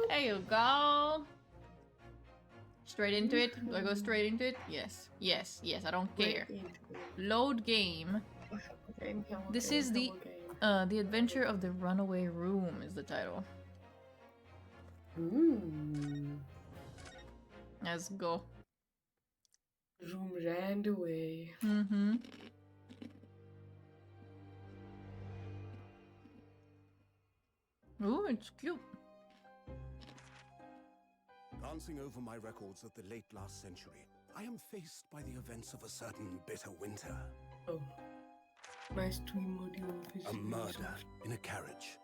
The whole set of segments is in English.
There you go. Straight into it. Do I go straight into it? Yes. Yes. Yes. I don't care. Load game. This is the Adventure of the Runaway Room is the title. Ooh. Let's go. Room ran away. Mm-hmm. Ooh, it's cute. Glancing over my records of the late last century, I am faced by the events of a certain bitter winter. Oh. Nice tweam module. A murder in a carriage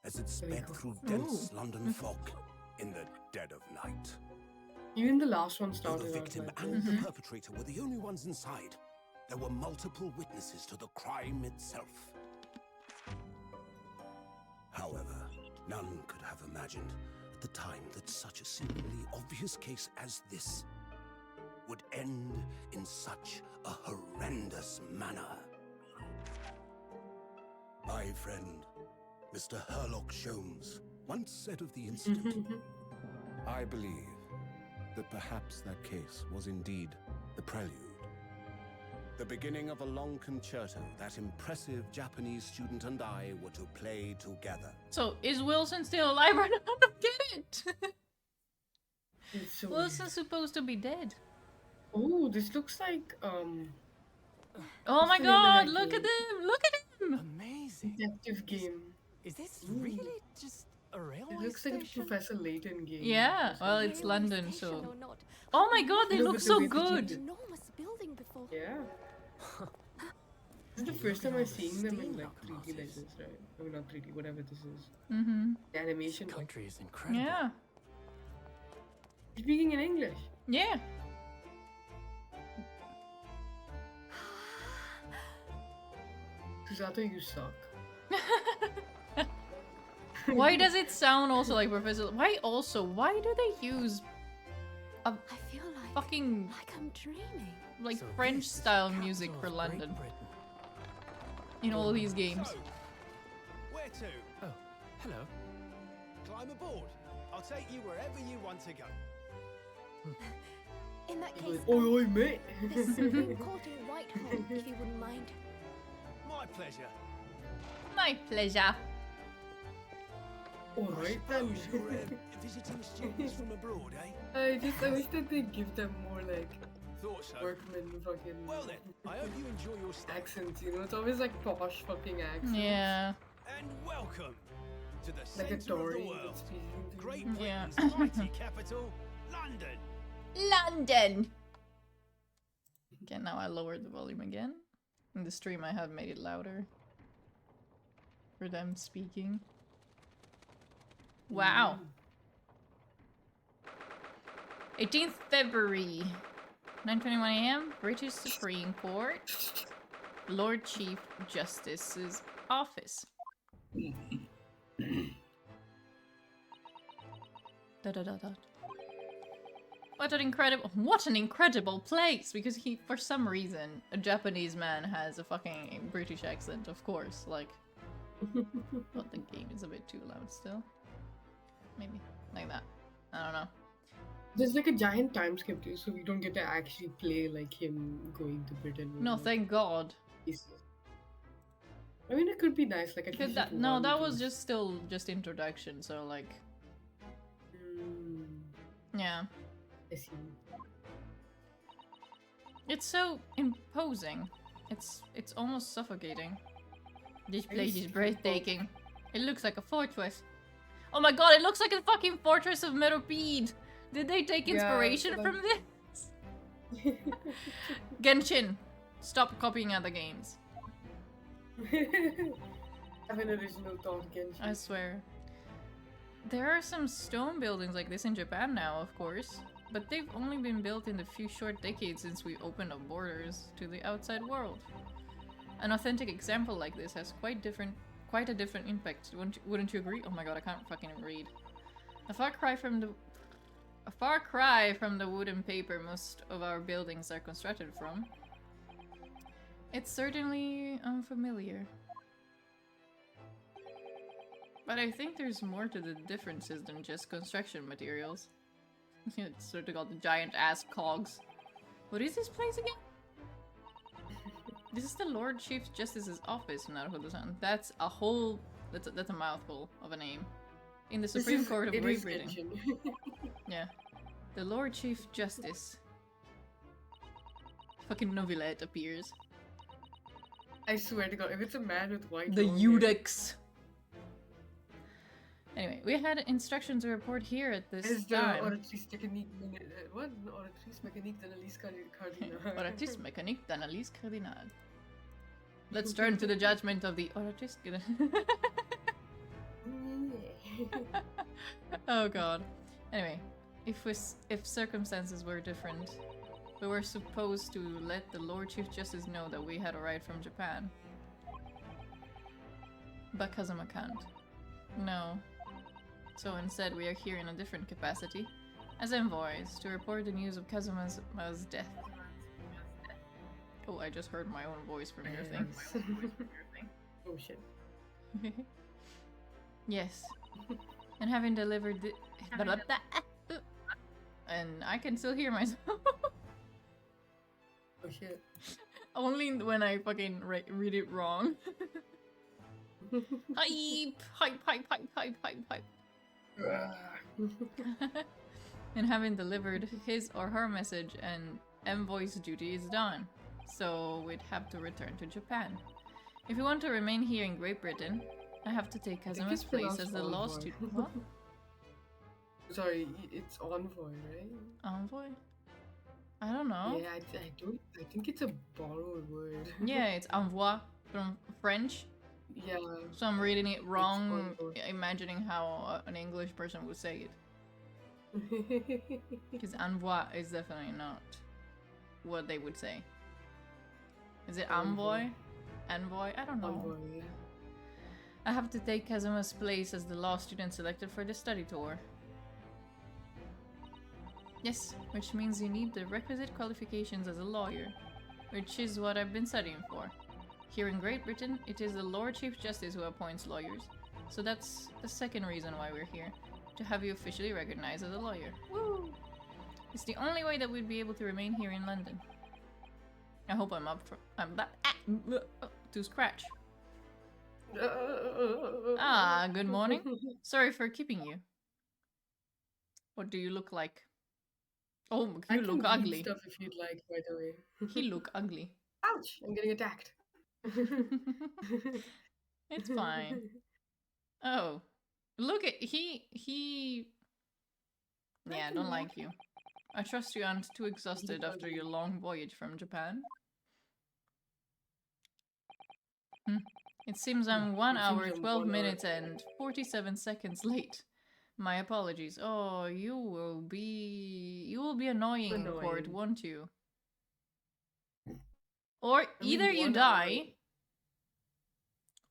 as it sped through dense London fog in the dead of night. Even the last one Though started the out victim like and this. the perpetrator were the only ones inside, there were multiple witnesses to the crime itself. However, none could have imagined at the time that such a seemingly obvious case as this would end in such a horrendous manner. My friend, Mr. Herlock Sholmes, once said of the incident, I believe that perhaps that case was indeed the prelude. The beginning of a long concerto that impressive Japanese student and I were to play together. So, is Wilson still alive or not? I don't get it. It's so Wilson's supposed to be dead. Oh, this looks like Oh my the god, internet look at game. him! Look at him! Amazing. detective game. Is this Ooh. really just a railway It looks like a station? Professor Layton game. Yeah, well, Or it's Railway London, station so. or not, Oh my god, they No, look but the so way they good! did enormous building before. something. Yeah. This is the first time I'm seeing them in like 3D like this, right? I mean, not 3D, whatever this is. Mm-hmm. The animation. This country is incredible. Yeah. Speaking in English. Yeah. Susato, you suck. Why does it sound also like Professor? Why do they use a I feel like fucking I'm dreaming. like So French this is the style capital music for of Great London Britain. in all these games? So, where to? Oh, hello. Climb aboard. I'll take you wherever you want to go. In that He's case, like, oi, oi, mate. the Supreme Court in Whitehall, if you wouldn't mind. My pleasure. My pleasure. Alright then. Suppose you're visiting students from abroad, eh? I wish that they give them more like Thought so. workman fucking Well then, I hope you enjoy your stay. accents, you know? It's always like posh fucking accents. Yeah. And welcome to the Like a centre of Tory the world. that's speaking to you. Great Yeah. Britain's mighty capital, London. London! Okay, now I lowered the volume again. In the stream I have made it louder. For them speaking. Wow. 18th February. 9:21 AM. British Supreme Court. Lord Chief Justice's office. Da da da da. What an incredible place! Because he, for some reason, a Japanese man has a fucking British accent, of course. Like, but the game is a bit too loud still. Maybe like that. I don't know. There's like a giant time skip too, so we don't get to actually play like him going to Britain. No, thank God. I mean, it could be nice. Like, at Could least that? if No, one that to- was just still just introduction. So like, Mm, yeah, I see. it's so imposing. It's almost suffocating. This I place see is people- breathtaking. It looks like a fortress. Oh my God! It looks like a fucking fortress of Meropide. Did they take Yeah, inspiration like- from this? Genshin, stop copying other games. Have an original thought, Genshin. I swear. There are some stone buildings like this in Japan now, of course, but they've only been built in the few short decades since we opened up borders to the outside world. An authentic example like this has quite a different impact. Wouldn't you agree? Oh my God, I can't fucking read. A far cry from the wood and paper most of our buildings are constructed from. It's certainly unfamiliar. But I think there's more to the differences than just construction materials. It's sort of called the giant ass cogs. What is this place again? This is the Lord Chief Justice's office, Naruhodo-san. That's a whole... That's a mouthful of a name. In the Supreme Court of Great Britain. Yeah. The Lord Chief Justice. Fucking Novelette appears. I swear to God, if it's a man with white The long hair- Eudex. Anyway, we had instructions to report here at this Is the time. oratrice technique... What? Oratrice mécanique d'analyse cardinale. Oratrice mécanique d'analyse cardinale. Let's turn to the judgment of the oratrice. Oh god. Anyway, if circumstances were different, we were supposed to let the Lord Chief Justice know that we had arrived from Japan. But Kazuma can't. No. So instead we are here in a different capacity, as envoys, to report the news of Kazuma's death. Oh, I just heard my own voice from your thing. Oh shit. Yes. And having delivered the... And I can still hear myself. Oh shit. Only when I fucking read it wrong. Hype! Hype, hype, hype, hype, hype, hype. And having delivered his or her message, and envoy's duty is done. So we'd have to return to Japan. If you want to remain here in Great Britain, I have to take Kazuma's place as the law student. What? Sorry, it's envoy, right? Envoy? I don't know. Yeah, I think it's a borrowed word. Yeah, it's envoi from French. Yeah. So I'm reading it wrong, envoy. imagining how an English person would say it. Because envoi is definitely not what they would say. Is it envoy? Envoy? I don't know. Envoy, yeah. I have to take Kazuma's place as the law student selected for the study tour. Yes, which means you need the requisite qualifications as a lawyer, which is what I've been studying for. Here in Great Britain, it is the Lord Chief Justice who appoints lawyers. So that's the second reason why we're here, to have you officially recognized as a lawyer. Woo! It's the only way that we'd be able to remain here in London. I hope I'm up for to scratch. Ah, good morning. Sorry for keeping you. What do you look like? Oh, I you can look read ugly. stuff if you'd like, by the way. He look ugly. Ouch! I'm getting attacked. It's fine. Oh, look at he. Yeah, I don't like you. I trust you aren't too exhausted after your long voyage from Japan. It seems I'm 1 hour, 12 minutes, and 47 seconds late. My apologies. Oh, you will be annoying in court, Annoying. won't you? Or I mean, either you 1 die,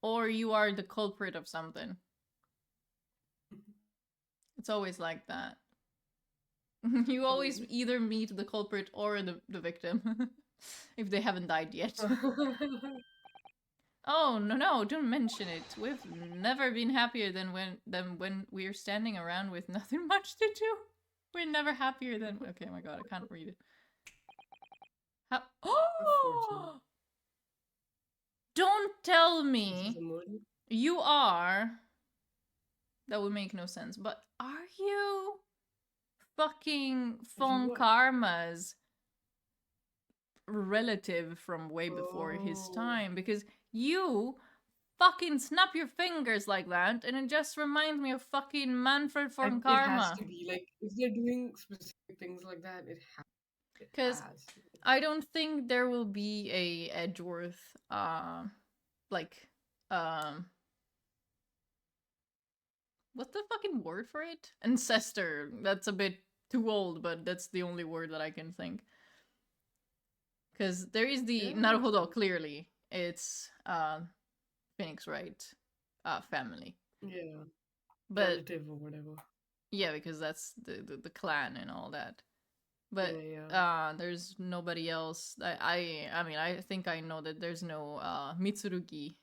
hour. or you are the culprit of something. It's always like that. You always either meet the culprit or the victim. If they haven't died yet. Oh, no, don't mention it. We've never been happier than when we're standing around with nothing much to do. We're never happier than... Okay, my god, I can't read it. How... Oh! Don't tell me you are... That would make no sense, but are you fucking Von what? Karma's relative from way before his time? Because you fucking snap your fingers like that, and it just reminds me of fucking Manfred von It Karma. has to be, like, if they're doing specific things like that, it has. 'Cause I don't think there will be a Edgeworth, what's the fucking word for it? Ancestor. That's a bit too old, but that's the only word that I can think. Because there is the Naruhodo, clearly. It's Phoenix Wright family. Yeah. But Relative or whatever. yeah, because that's the clan and all that. But Yeah. there's nobody else. I mean, I think I know that there's no Mitsurugi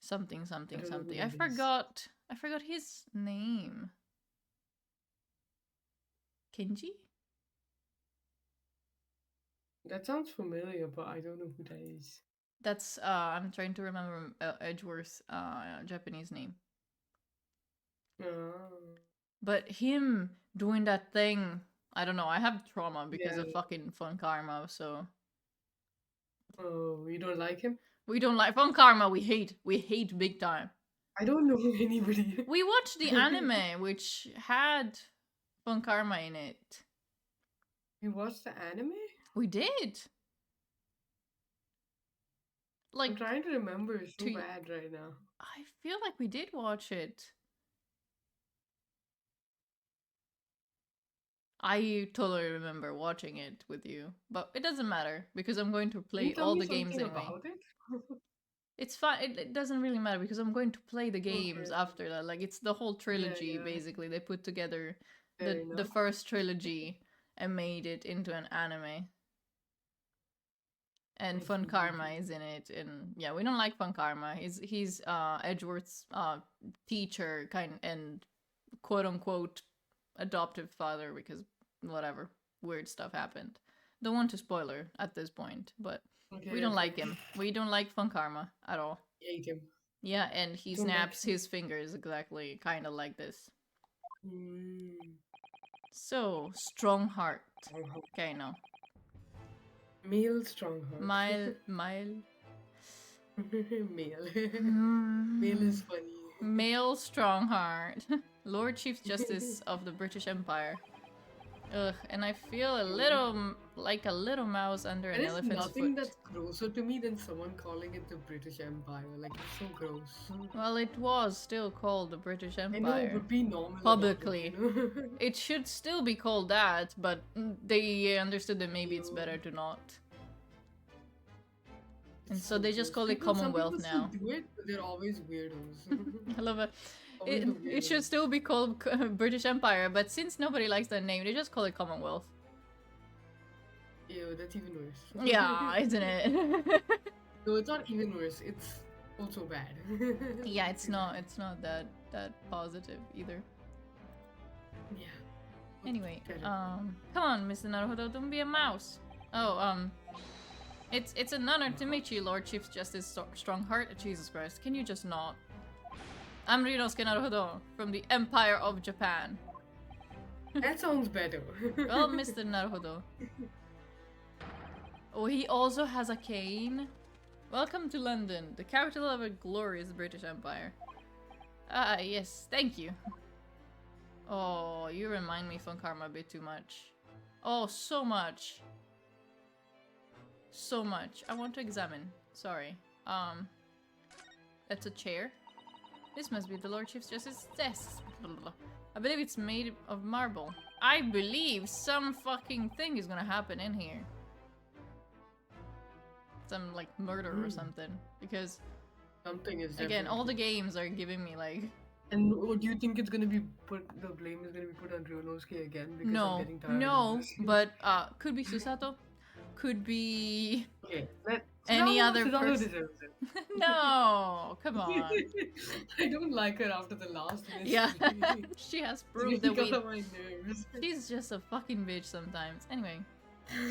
Something, something, I don't know something. who I that is. forgot his name. Kenji? That sounds familiar, but I don't know who that is. That's I'm trying to remember Edgeworth's Japanese name. Oh. But him doing that thing, I don't know, I have trauma because of Yeah. fucking Fun Karma, so Oh, you don't like him? we don't like Fun Karma, we hate big time. I don't know anybody. We watched the anime which had Fun Karma in it. You watched the anime? We did. I'm Like, trying to remember. It's so to- bad right now. I feel like we did watch it. I totally remember watching it with you, but it doesn't matter because I'm going to Can play you tell all me the games something anyway. about it? It's fine. It doesn't really matter because I'm going to play the games Okay. after that. Like, it's the whole trilogy yeah. basically. They put together Fair the enough. first trilogy and made it into an anime. And I Fun see, I Karma see. is in it, and yeah, we don't like Fun Karma. He's Edgeworth's teacher and quote unquote adoptive father because whatever weird stuff happened. Don't want to spoiler at this point, but Okay, we don't okay. like him. We don't like Fun Karma at all. Hate him. Yeah, and he Don't like snaps him. his fingers exactly kind of like this. Mm. So, Strong Heart. Strongheart. Okay, no. Male Strongheart. Mile. Male. Male Mm. is funny. Male Strongheart. Lord Chief Justice of the British Empire. Ugh, and I feel a little like a little mouse under an There is elephant's nothing foot. that's grosser to me than someone calling it the British Empire. Like, it's so gross. Well, it was still called the British I know, Empire. but be normal. about it, Publicly. you know? It should still be called that, but they understood that maybe it's better to not. And It's so they just gross. call it Some Commonwealth people still now. do it, but they're always weirdos. I love it. Always It, the it should weirdos. still be called British Empire, but since nobody likes that name, they just call it Commonwealth. Ew, that's even worse. Yeah, isn't it? No, it's not even worse. It's also bad. Yeah, it's not that positive either. Yeah. Anyway, Terrible. come on, Mr. Naruhodo, don't be a mouse. Oh, it's an honor to meet you, Lord Chief Justice Strongheart. Jesus Christ, can you just not? I'm Rinosuke Naruhodo from the Empire of Japan. That sounds better. Well, Mr. Naruhodo. Oh, he also has a cane. Welcome to London, the capital of a glorious British Empire. Ah, yes, thank you. Oh, you remind me of Fun Karma a bit too much. Oh, so much. So much. I want to examine. Sorry. That's a chair. This must be the Lord Chief Justice's desk. I believe it's made of marble. I believe some fucking thing is gonna happen in here. Some, like, murder or something. Because, Something is again, all the definitely- games are giving me, like... And what do you think it's gonna be put? The blame is gonna be put on Ryonosuke again because I'm No, getting tired. of no, this. but, could be Susato. Could be... Okay, let Any Susanoo- other Susanoo person. deserves it. No, come on. I don't like her after the last one. Yeah, she has proved that Got we... on my nerves. She's just a fucking bitch sometimes. Anyway.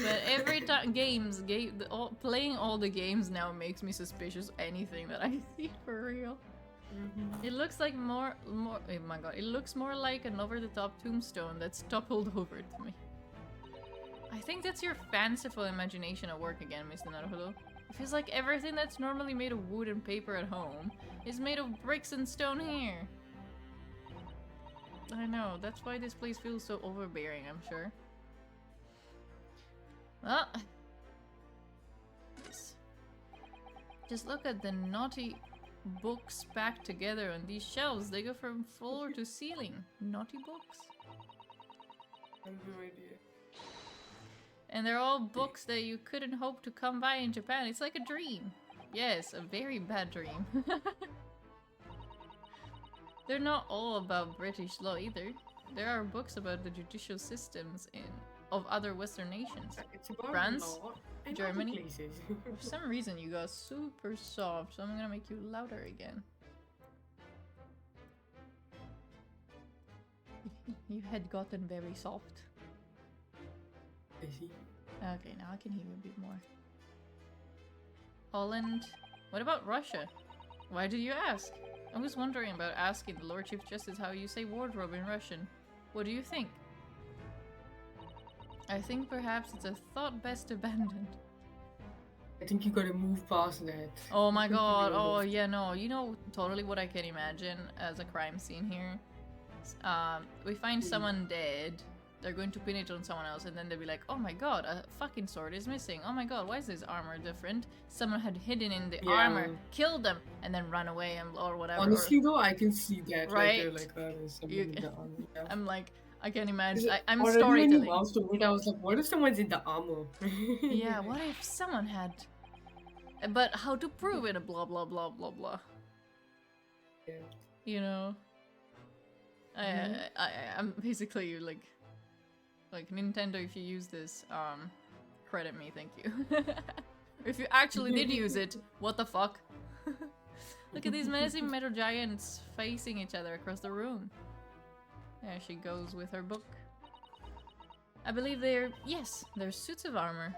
But every time playing all the games now makes me suspicious of anything that I see for real. It looks like more oh my god, it looks more like an over-the-top tombstone that's toppled over to me. I think that's your fanciful imagination at work again, Mr. Naruhodo. It feels like everything that's normally made of wood and paper at home is made of bricks and stone here. I know, that's why this place feels so overbearing, I'm sure. Well, this. Just look at the naughty books packed together on these shelves. They go from floor to ceiling. Naughty books. I have no idea. And they're all books that you couldn't hope to come by in Japan. It's like a dream. Yes, a very bad dream. They're not all about British law either. There are books about the judicial systems of other Western nations. It's about France? law I know the Germany. places. For some reason, you got super soft, so I'm gonna make you louder again. You had gotten very soft. I see. Okay, now I can hear you a bit more. Holland. What about Russia? Why did you ask? I was wondering about asking the Lord Chief Justice how you say wardrobe in Russian. What do you think? I think perhaps it's a thought best abandoned. I think you gotta move past that. Oh my god, oh yeah, no. You know totally what I can imagine as a crime scene here? We find someone dead, they're going to pin it on someone else, and then they'll be like, oh my god, a fucking sword is missing. Oh my god, why is this armor different? Someone had hidden in the armor, killed them, and then run away and or whatever. Honestly though, I can see that. Right? Like there's someone You in can- the armor. Yeah. I'm like, I can imagine. I'm Already when you storytelling. moused over it, I was like, what if someone's in the armor? Yeah, what if someone had... But how to prove it? Blah, blah, blah, blah, blah. Yeah. You know? I'm basically like Nintendo, if you use this, credit me, thank you. If you actually did use it, what the fuck? Look at these menacing metal giants facing each other across the room. There she goes with her book. I believe they're suits of armor.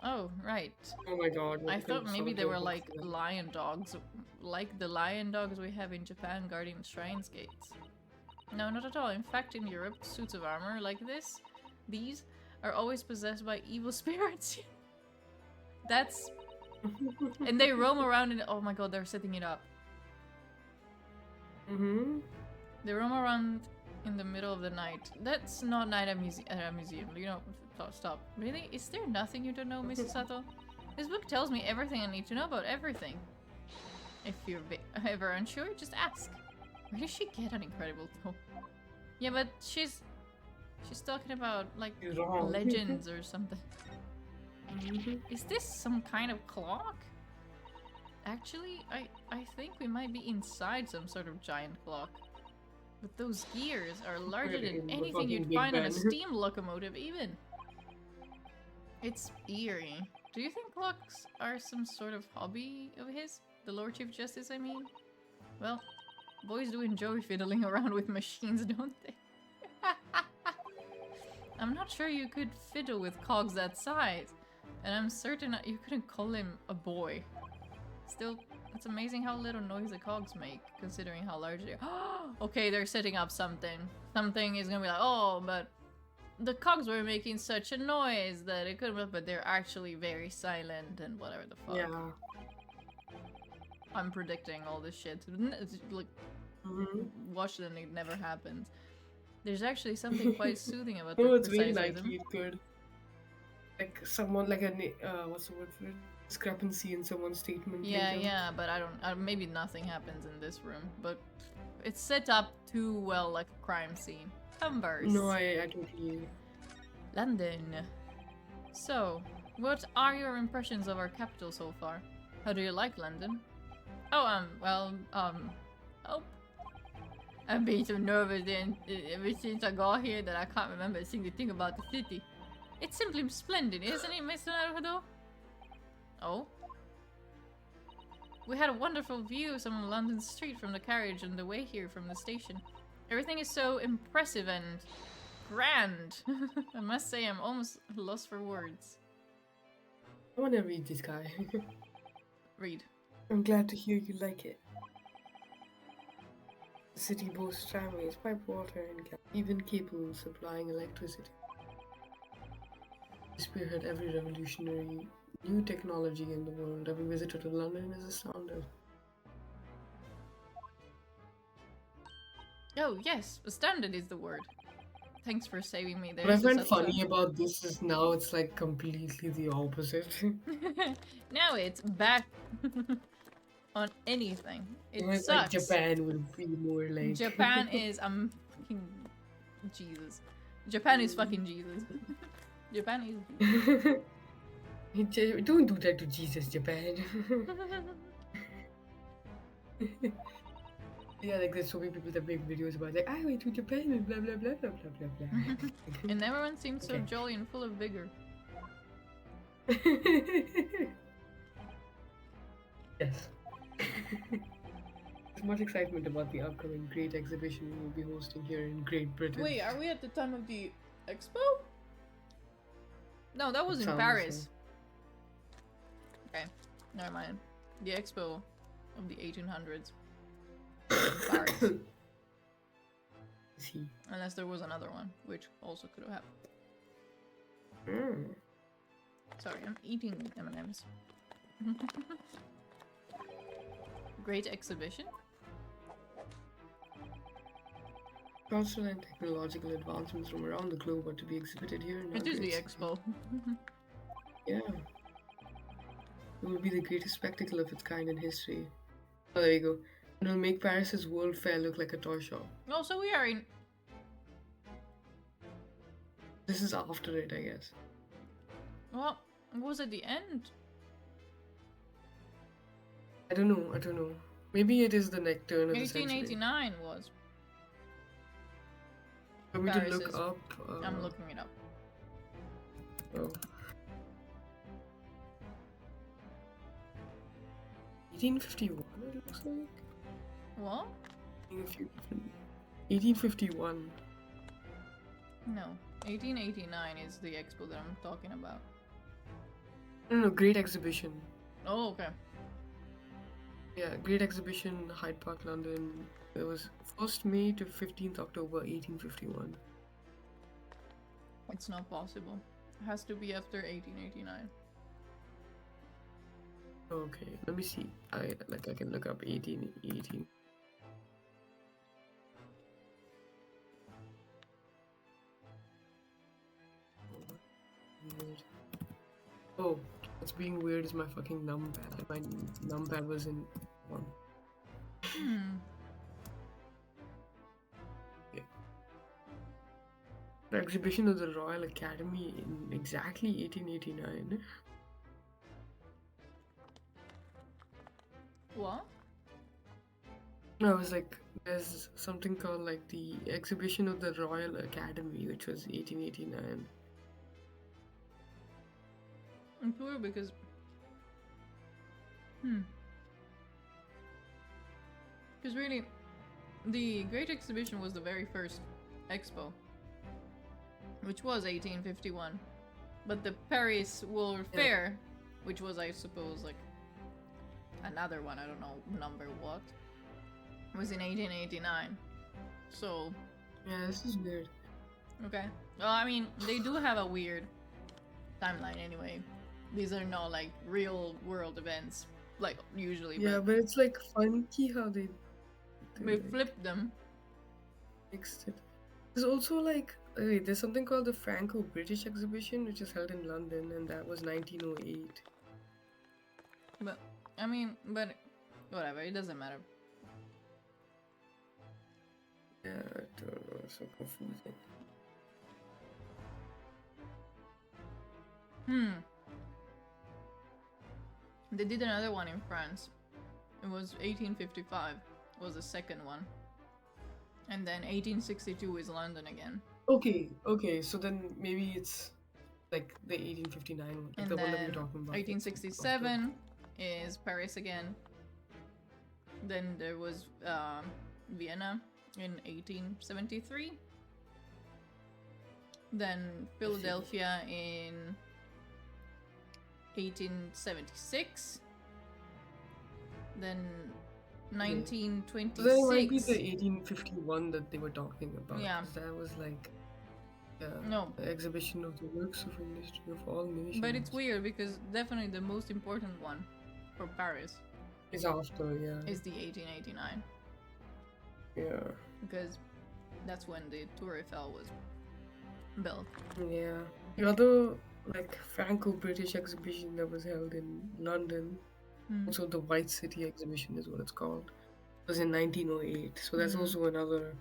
Oh, right. Oh my god. I thought maybe they were like Yeah. lion dogs, like the lion dogs we have in Japan guarding shrines gates. No, not at all. In fact, in Europe, suits of armor like these are always possessed by evil spirits. That's... And they roam around in... Oh my god, they're setting it up. Mm-hmm. They roam around in the middle of the night. That's not night at a museum. You know, stop. Really? Is there nothing you don't know, Mrs. Sato? This book tells me everything I need to know about everything. If you're ever unsure, just ask. Where does she get an incredible though? Yeah, but she's talking about like She's wrong. legends or something. Mhm. Is this some kind of clock? Actually, I think we might be inside some sort of giant clock. But those gears are larger Really, than the anything fucking you'd Big find on a Ben. steam locomotive even. It's eerie. Do you think clocks are some sort of hobby of his? The Lord Chief Justice, I mean? Well, boys do enjoy fiddling around with machines, don't they? I'm not sure you could fiddle with cogs that size. And I'm certain that you couldn't call him a boy. Still, it's amazing how little noise the cogs make, considering how large they are. Okay, they're setting up something. Something is gonna be like, oh, but the cogs were making such a noise that it couldn't, but they're actually very silent and whatever the fuck. Yeah. I'm predicting all this shit. Like, Mm-hmm. watch it and it never happens. There's actually something quite soothing about No, the it's really precise likely rhythm. it could. Like someone like a what's the word for it? Discrepancy in someone's statement. Yeah, later. yeah, but I don't. Maybe nothing happens in this room, but it's set up too well like a crime scene. Converse. No, I totally. London. So, what are your impressions of our capital so far? How do you like London? Oh, oh. I've been so nervous ever since I got here that I can't remember a single thing about the city. It's simply splendid, isn't it, Mr. Naruto? Oh? We had a wonderful view of some of London street from the carriage on the way here from the station. Everything is so impressive and grand. I must say I'm almost lost for words. I wanna read this guy. Read. I'm glad to hear you like it. The city boasts tramways, pipe water, and even capable of supplying electricity. We spearhead every revolutionary new technology in the world. Every visitor to London is astounded. Oh, yes, astounded is the word. Thanks for saving me there. What I find Susato. funny about this is now it's like completely the opposite. Now it's back on anything. It It's like sucks. Japan would be more like. Japan is fucking Jesus. Japan is fucking Jesus. Japan is. Don't do that to Jesus, Japan. Yeah, like there's so many people that make videos about like I went to Japan and blah blah blah blah blah blah blah. And everyone seems so Okay. jolly and full of vigor. Yes. There's much excitement about the upcoming great exhibition we'll be hosting here in Great Britain. Wait, are we at the time of the expo? No, that was in Sounds, Paris. Okay, never mind. The expo of the 1800s. In Paris. See. Unless there was another one, which also could have happened. Mm. Sorry, I'm eating M&Ms. Great exhibition? Cultural and technological advancements from around the globe are to be exhibited here in our It is the great expo. Yeah. It will be the greatest spectacle of its kind in history. Oh, there you go. It will make Paris's World Fair look like a toy shop. Oh, so we are in... This is after it, I guess. Well, it was at the end. I don't know. Maybe it is the next turn of the century. 1889 was. For me to Paris look is- up. I'm looking it up. Oh. 1851, it looks like. What? 1851. No. 1889 is the expo that I'm talking about. No, Great Exhibition. Oh, okay. Yeah, Great Exhibition, Hyde Park, London. It was 1st May to 15th October 1851. It's not possible. It has to be after 1889. Okay, let me see. I can look up 1818. Weird. Oh, what's being weird is my fucking numpad. My numpad was in one. Hmm. The exhibition of the Royal Academy in exactly 1889. What? No, I was like, there's something called like the exhibition of the Royal Academy, which was 1889. I'm sure because... Because really, the Great Exhibition was the very first expo. Which was 1851. But the Paris World Yeah. Fair, which was, I suppose, like... another one, I don't know number what, was in 1889. So, Yeah, this is weird. okay. Well, I mean, they do have a weird timeline anyway. These are not like real world events, like usually. Yeah, but it's like funky how they We like, flipped them. fixed it. There's also like, wait, there's something called the Franco-British Exhibition, which is held in London, and that was 1908. But, I mean, but whatever, it doesn't matter. Yeah, I don't know, it's so confusing. They did another one in France. It was 1855, was the second one. And then 1862 is London again. Okay, so then maybe it's like the 1859 one, like And the one that we then were talking about. 1867 is Paris again. Then there was Vienna in 1873. Then Philadelphia in 1876. Then So then it might be the 1926. 1851 that they were talking about. Yeah. 'Cause that was like, yeah, No, the exhibition of the works of industry of all nations. but it's weird because definitely the most important one for Paris It's after, yeah. is the 1889 Yeah. because that's when the Tour Eiffel was built. Yeah. The other, like, Franco-British exhibition that was held in London, also the White City exhibition is what it's called, was in 1908. So that's Mhm. also another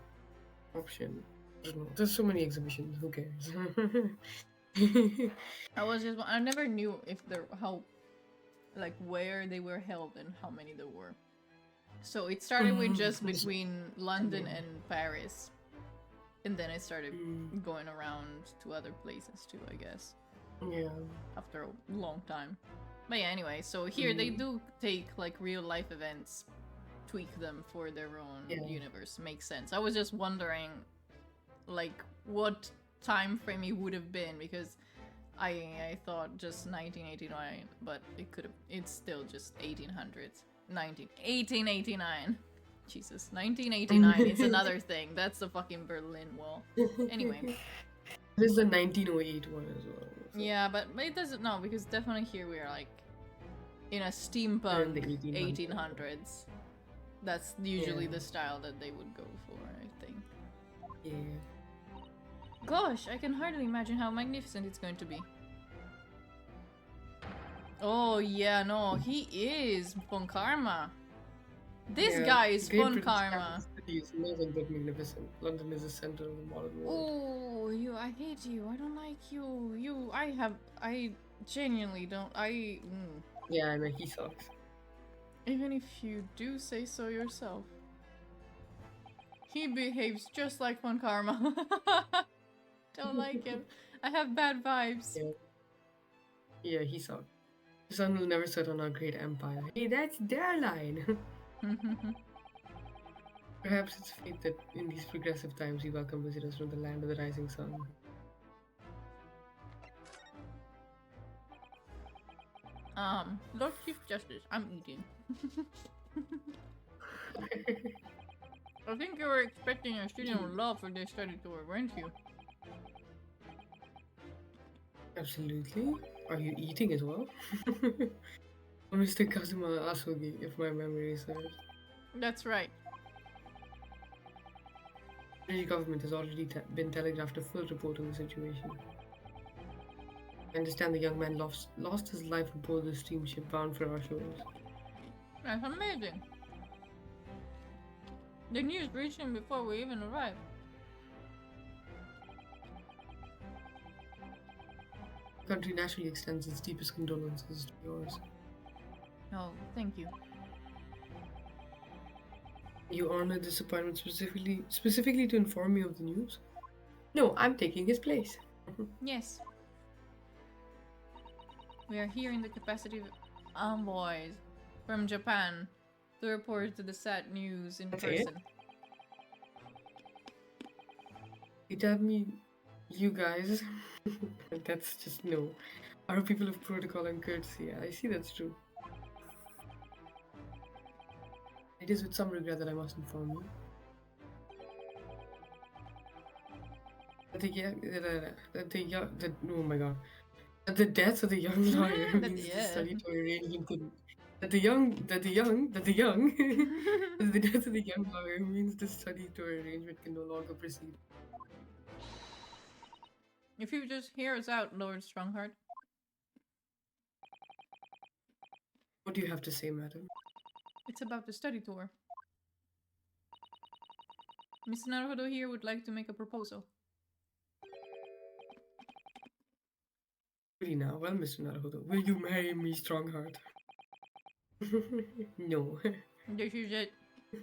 option. I don't know. There's so many exhibitions. Who cares? I never knew if there how like where they were held and how many there were. So it started with just between London and Paris. And then it started Mm. going around to other places too, I guess. Yeah. after a long time. But yeah, anyway, so here they do take like real life events, tweak them for their own universe. Makes sense. I was just wondering, like, what time frame it would have been, because I thought just 1989, but it's still just 1800s. 1889. Jesus, 1989 is another thing. That's the fucking Berlin Wall. Anyway. This is the 1908 one as well. So. Yeah, but it doesn't, no, because definitely here we are like in a steampunk the 1800s. That's usually the style that they would go for, I think. Yeah. Gosh, I can hardly imagine how magnificent it's going to be. Oh yeah, no, he is Von Karma. This guy is Great Von British Karma. capital city is nothing but magnificent. London is the center of the modern world. Oh, I hate you. I don't like you. I genuinely don't. Yeah, I know, he sucks. Even if you do say so yourself. He behaves just like Von Karma. Don't like him. I have bad vibes. Yeah, he sucks. The sun will never set on our great empire. Hey, that's their line. Perhaps it's fate that in these progressive times we welcome visitors from the land of the rising sun. Lord Chief Justice, I'm eating. I think you were expecting a student of law for this study tour, weren't you? Absolutely. Are you eating as well? Mr. Kazuma Asogi, if my memory serves. That's right. The British government has already been telegraphed a full report on the situation. I understand the young man lost his life aboard the steamship bound for our shores. That's amazing. The news reached him before we even arrived. The country naturally extends its deepest condolences to yours. Oh, thank you. You honored this appointment specifically to inform me of the news? No, I'm taking his place. Yes. We are here in the capacity of envoys from Japan to report the sad news in person. You tell me, you guys. That's just no. Are people of protocol and courtesy? I see that's true. It is with some regret that I must inform you. Oh my god. That the death of the young lawyer means the statutory arrangement could. That the death of the young lawyer means the study tour arrangement can no longer proceed. If you just hear us out, Lord Strongheart. What do you have to say, madam? It's about the study tour. Mr. Naruhodo here would like to make a proposal. Really now, well, Mr. Naruhodo, will you marry me, Strongheart? No. This is it.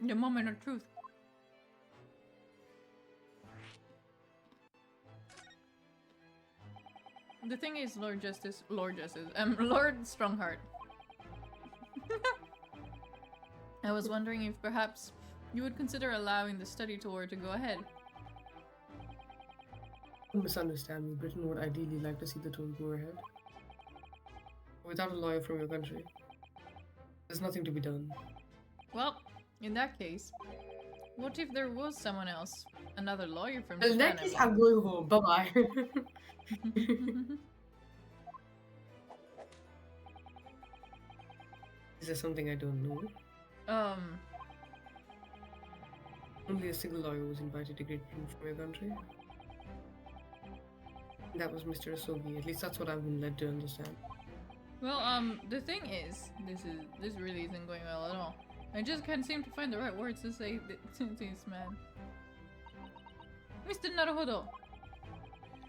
The moment of truth. The thing is, Lord Strongheart. I was wondering if perhaps you would consider allowing the study tour to go ahead. Don't misunderstand me. Britain would ideally like to see the tour go ahead. Without a lawyer from your country, there's nothing to be done. Well, in that case, what if there was someone else? Another lawyer from In that Japan? case, I'm going home. Bye-bye. Is there something I don't know? Only a single lawyer was invited to Great Britain from your country. That was Mr. Asogi. At least that's what I've been led to understand. Well, the thing is, this really isn't going well at all. I just can't seem to find the right words to say to this man. Mr. Naruhodo!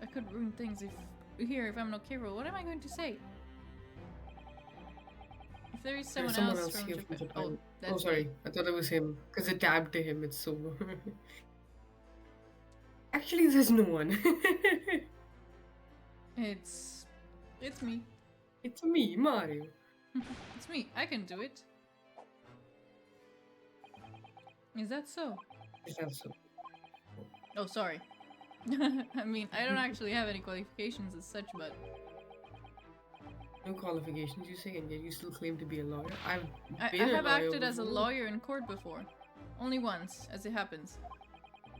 I could ruin things if I'm not careful. What am I going to say? If there is someone else from here Japan. from Japan. Oh, that's Oh, sorry. I thought it was him. Because it tabbed to him. It's so... Actually, there's no one. It's It's me. It's me, Mario. It's me. I can do it. Is that so? Is that so? Oh, sorry. I mean, I don't actually have any qualifications as such, but No qualifications, you say, and yet you still claim to be a lawyer. I been a have lawyer acted as a before. lawyer in court before. Only once, as it happens.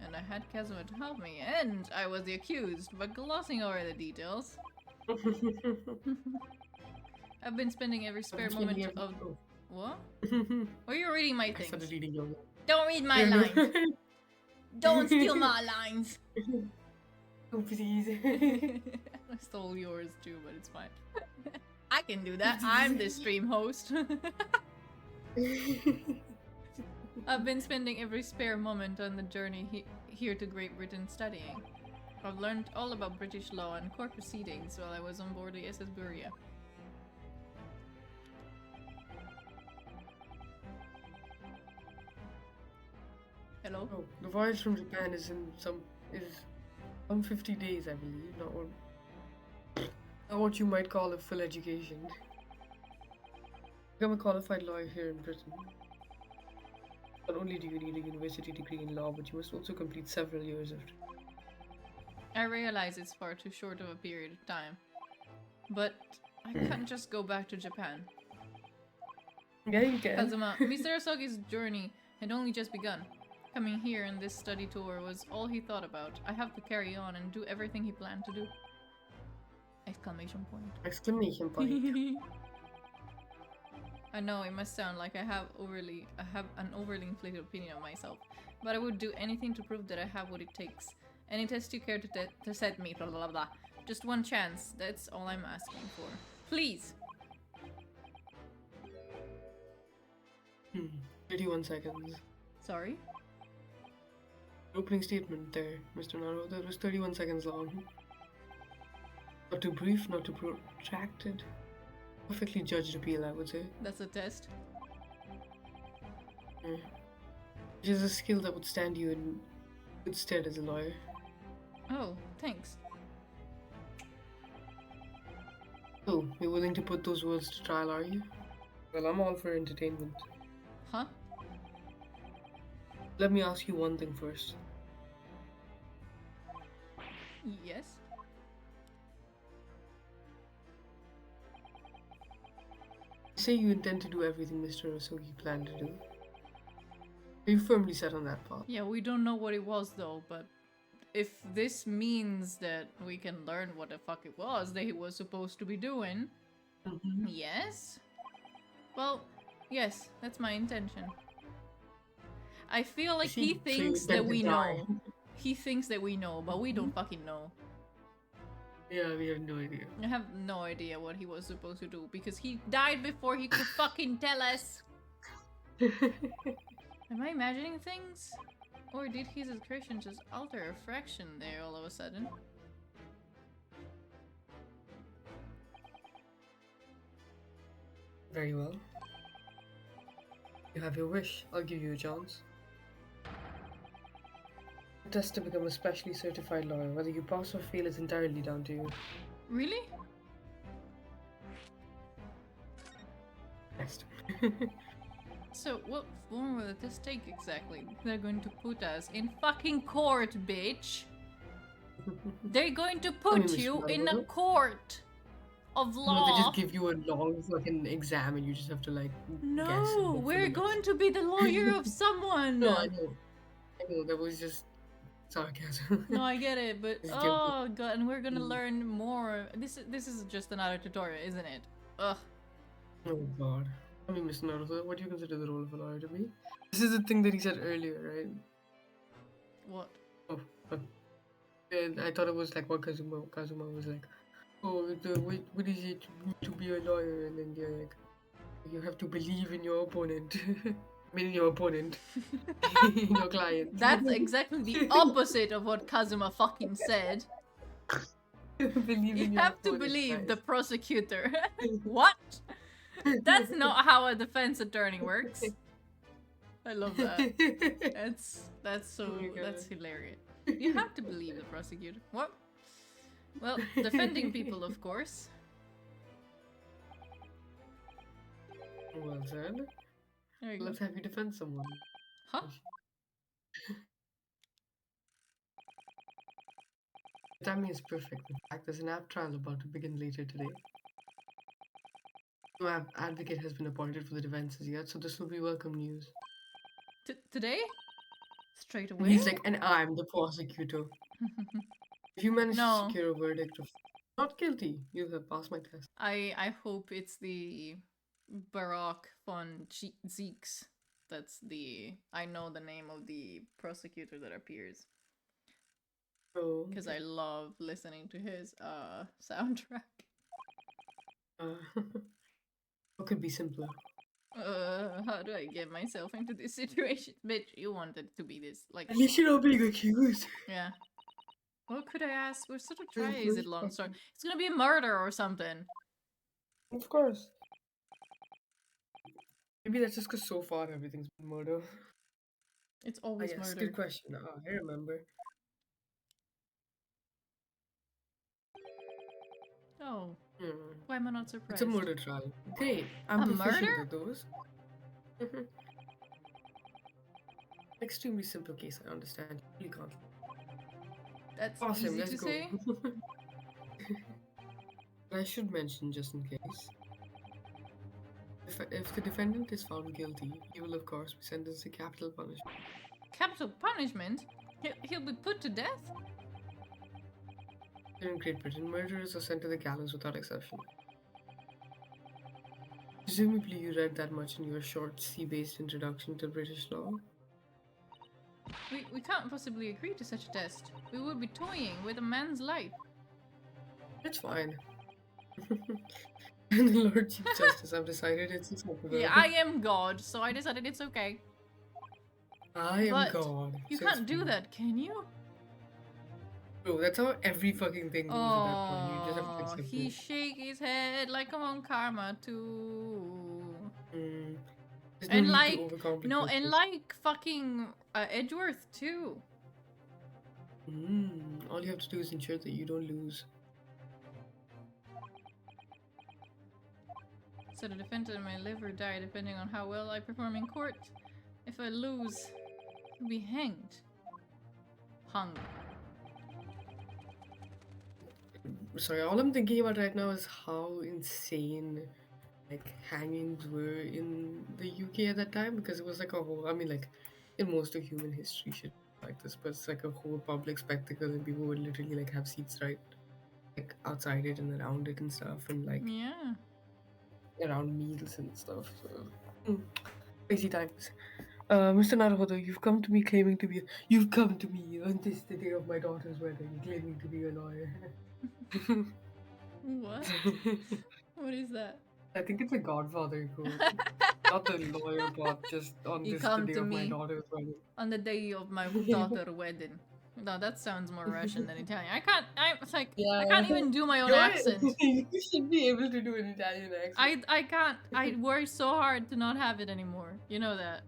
And I had Kazuma to help me, and I was the accused, but glossing over the details. I've been spending every spare moment of... What? Why are you reading my I things? started reading your Don't read my lines! Don't steal my lines! Oh, please. I stole yours too, but it's fine. I can do that. I'm the stream host. I've been spending every spare moment on the journey here to Great Britain studying. I've learned all about British law and court proceedings while I was on board the SS Buria. Hello? Oh, the voyage from Japan is some 50 days, I believe. Not what you might call a full education. Become a qualified lawyer here in Britain. Not only do you need a university degree in law, but you must also complete several years of... I realize it's far too short of a period of time. But I can't just go back to Japan. Yeah, you can. Kazuma, Mr. Asogi's journey had only just begun. Coming here on this study tour was all he thought about. I have to carry on and do everything he planned to do. Exclamation point. Exclamation point. I know it must sound like I have an overly inflated opinion of myself, but I would do anything to prove that I have what it takes. Any test you care to set me, blah blah blah. Just one chance, that's all I'm asking for. Please! 31 seconds. Sorry? Opening statement there, Mr. Naruto. That was 31 seconds long. Not too brief, not too protracted. Perfectly judged appeal, I would say. That's a test. Yeah. Which is a skill that would stand you in good stead as a lawyer. Oh, thanks. So, you're willing to put those words to trial, are you? Well, I'm all for entertainment. Huh? Let me ask you one thing first. Yes? Say you intend to do everything Mr. Asogi planned to do. Are you firmly set on that path? Yeah, we don't know what it was though, but if this means that we can learn what the fuck it was that he was supposed to be doing, yes? Well, yes, that's my intention. I feel like he thinks that we know. He thinks that we know, but we don't fucking know. Yeah, we have no idea. I have no idea what he was supposed to do because he died before he could fucking tell us. Am I imagining things? Or did his expression just alter a fraction there all of a sudden? Very well. You have your wish. I'll give you a chance. The test to become a specially certified lawyer. Whether you pass or fail is entirely down to you. Really? Next. So what form will this take exactly? They're going to put us in fucking court, bitch! They're going to put you in a court of law! No, they just give you a long fucking exam and you just have to like guess. and No, hope for we're the best. going to be the lawyer of someone! No, I know. That was just sarcasm. No, I get it, but It's oh god, and we're gonna learn more. This is just another tutorial, isn't it? Ugh. Oh god. I mean, Mr. Naruto, what do you consider the role of a lawyer to be? This is the thing that he said earlier, right? What? Oh, and I thought it was like what Kazuma was like. Oh, what is it to be a lawyer? And then you're like, you have to believe in your opponent. I mean, your opponent, your client. That's exactly the opposite of what Kazuma fucking said. Believe You in your have to opponent, believe the guys. prosecutor. What? That's not how a defense attorney works. I love that. That's so Oh my God. that's hilarious. You have to believe the prosecutor. What? Well, defending people, of course. Well said. There you go. Let's have you defend someone. Huh? The timing is perfect. In fact, there's an app trial about to begin later today. No advocate has been appointed for the defense as yet, so this will be welcome news. Today? Straight And away? he's like, and I'm the prosecutor. If you manage No. to secure a verdict of not guilty, you have passed my test. I hope it's the Barack von Zeeks. That's the... I know the name of the prosecutor that appears. Oh, Because I love listening to his soundtrack. what could be simpler? How do I get myself into this situation? Bitch, you wanted to be this. Like, At least you're not being accused. yeah. What could I ask? What sort of Yeah, try is it, please, long story? fucking- It's gonna be a murder or something. Of course. Maybe that's just because so far everything's been murder. It's Ah, always yes, murder. good question. I remember. Oh, Hmm. why am I not It's surprised? a murder trial. Great. I'm A proficient murder? at those. Extremely simple case, I understand. You can't. That's Awesome, easy let's to go. say. I should mention, just in case, if the defendant is found guilty, he will of course be sentenced to capital punishment. Capital punishment? He'll be put to death? Here in Great Britain, murderers are sent to the gallows without exception. Presumably you read that much in your short sea-based introduction to British law. We can't possibly agree to such a test. We would be toying with a man's life. It's fine. And the Lord Chief Justice, I've decided it's acceptable. Yeah, I am God, so I decided it's okay. I am But God. You says can't do who? that, can you? Bro, that's how every fucking thing goes at that point. You just have to Oh, accept he it. shake his head like I'm on karma too. Mm. There's And no like, need to overcomplicate no, and this. like fucking Edgeworth too. All you have to do is ensure that you don't lose. So the defendant may live or die depending on how well I perform in court. If I lose, he'll be hanged. Hung. Sorry, all I'm thinking about right now is how insane like hangings were in the UK at that time, because it was like a whole, I mean, like in most of human history shit like this, but it's like a whole public spectacle and people would literally like have seats right like outside it and around it and stuff, and like Yeah. around meals and stuff. So crazy times. Mr. Naruhodo, you've come to me claiming to be you've come to me on this the day of my daughter's wedding claiming to be a lawyer. What? What is that? I think it's a Godfather quote. Not the lawyer part, just on You this come the day to of my me. daughter's wedding. On the day of my daughter wedding. No, that sounds more Russian than Italian. It's like, I can't even do my own accent. You should be able to do an Italian accent. I can't. I work so hard to not have it anymore. You know that.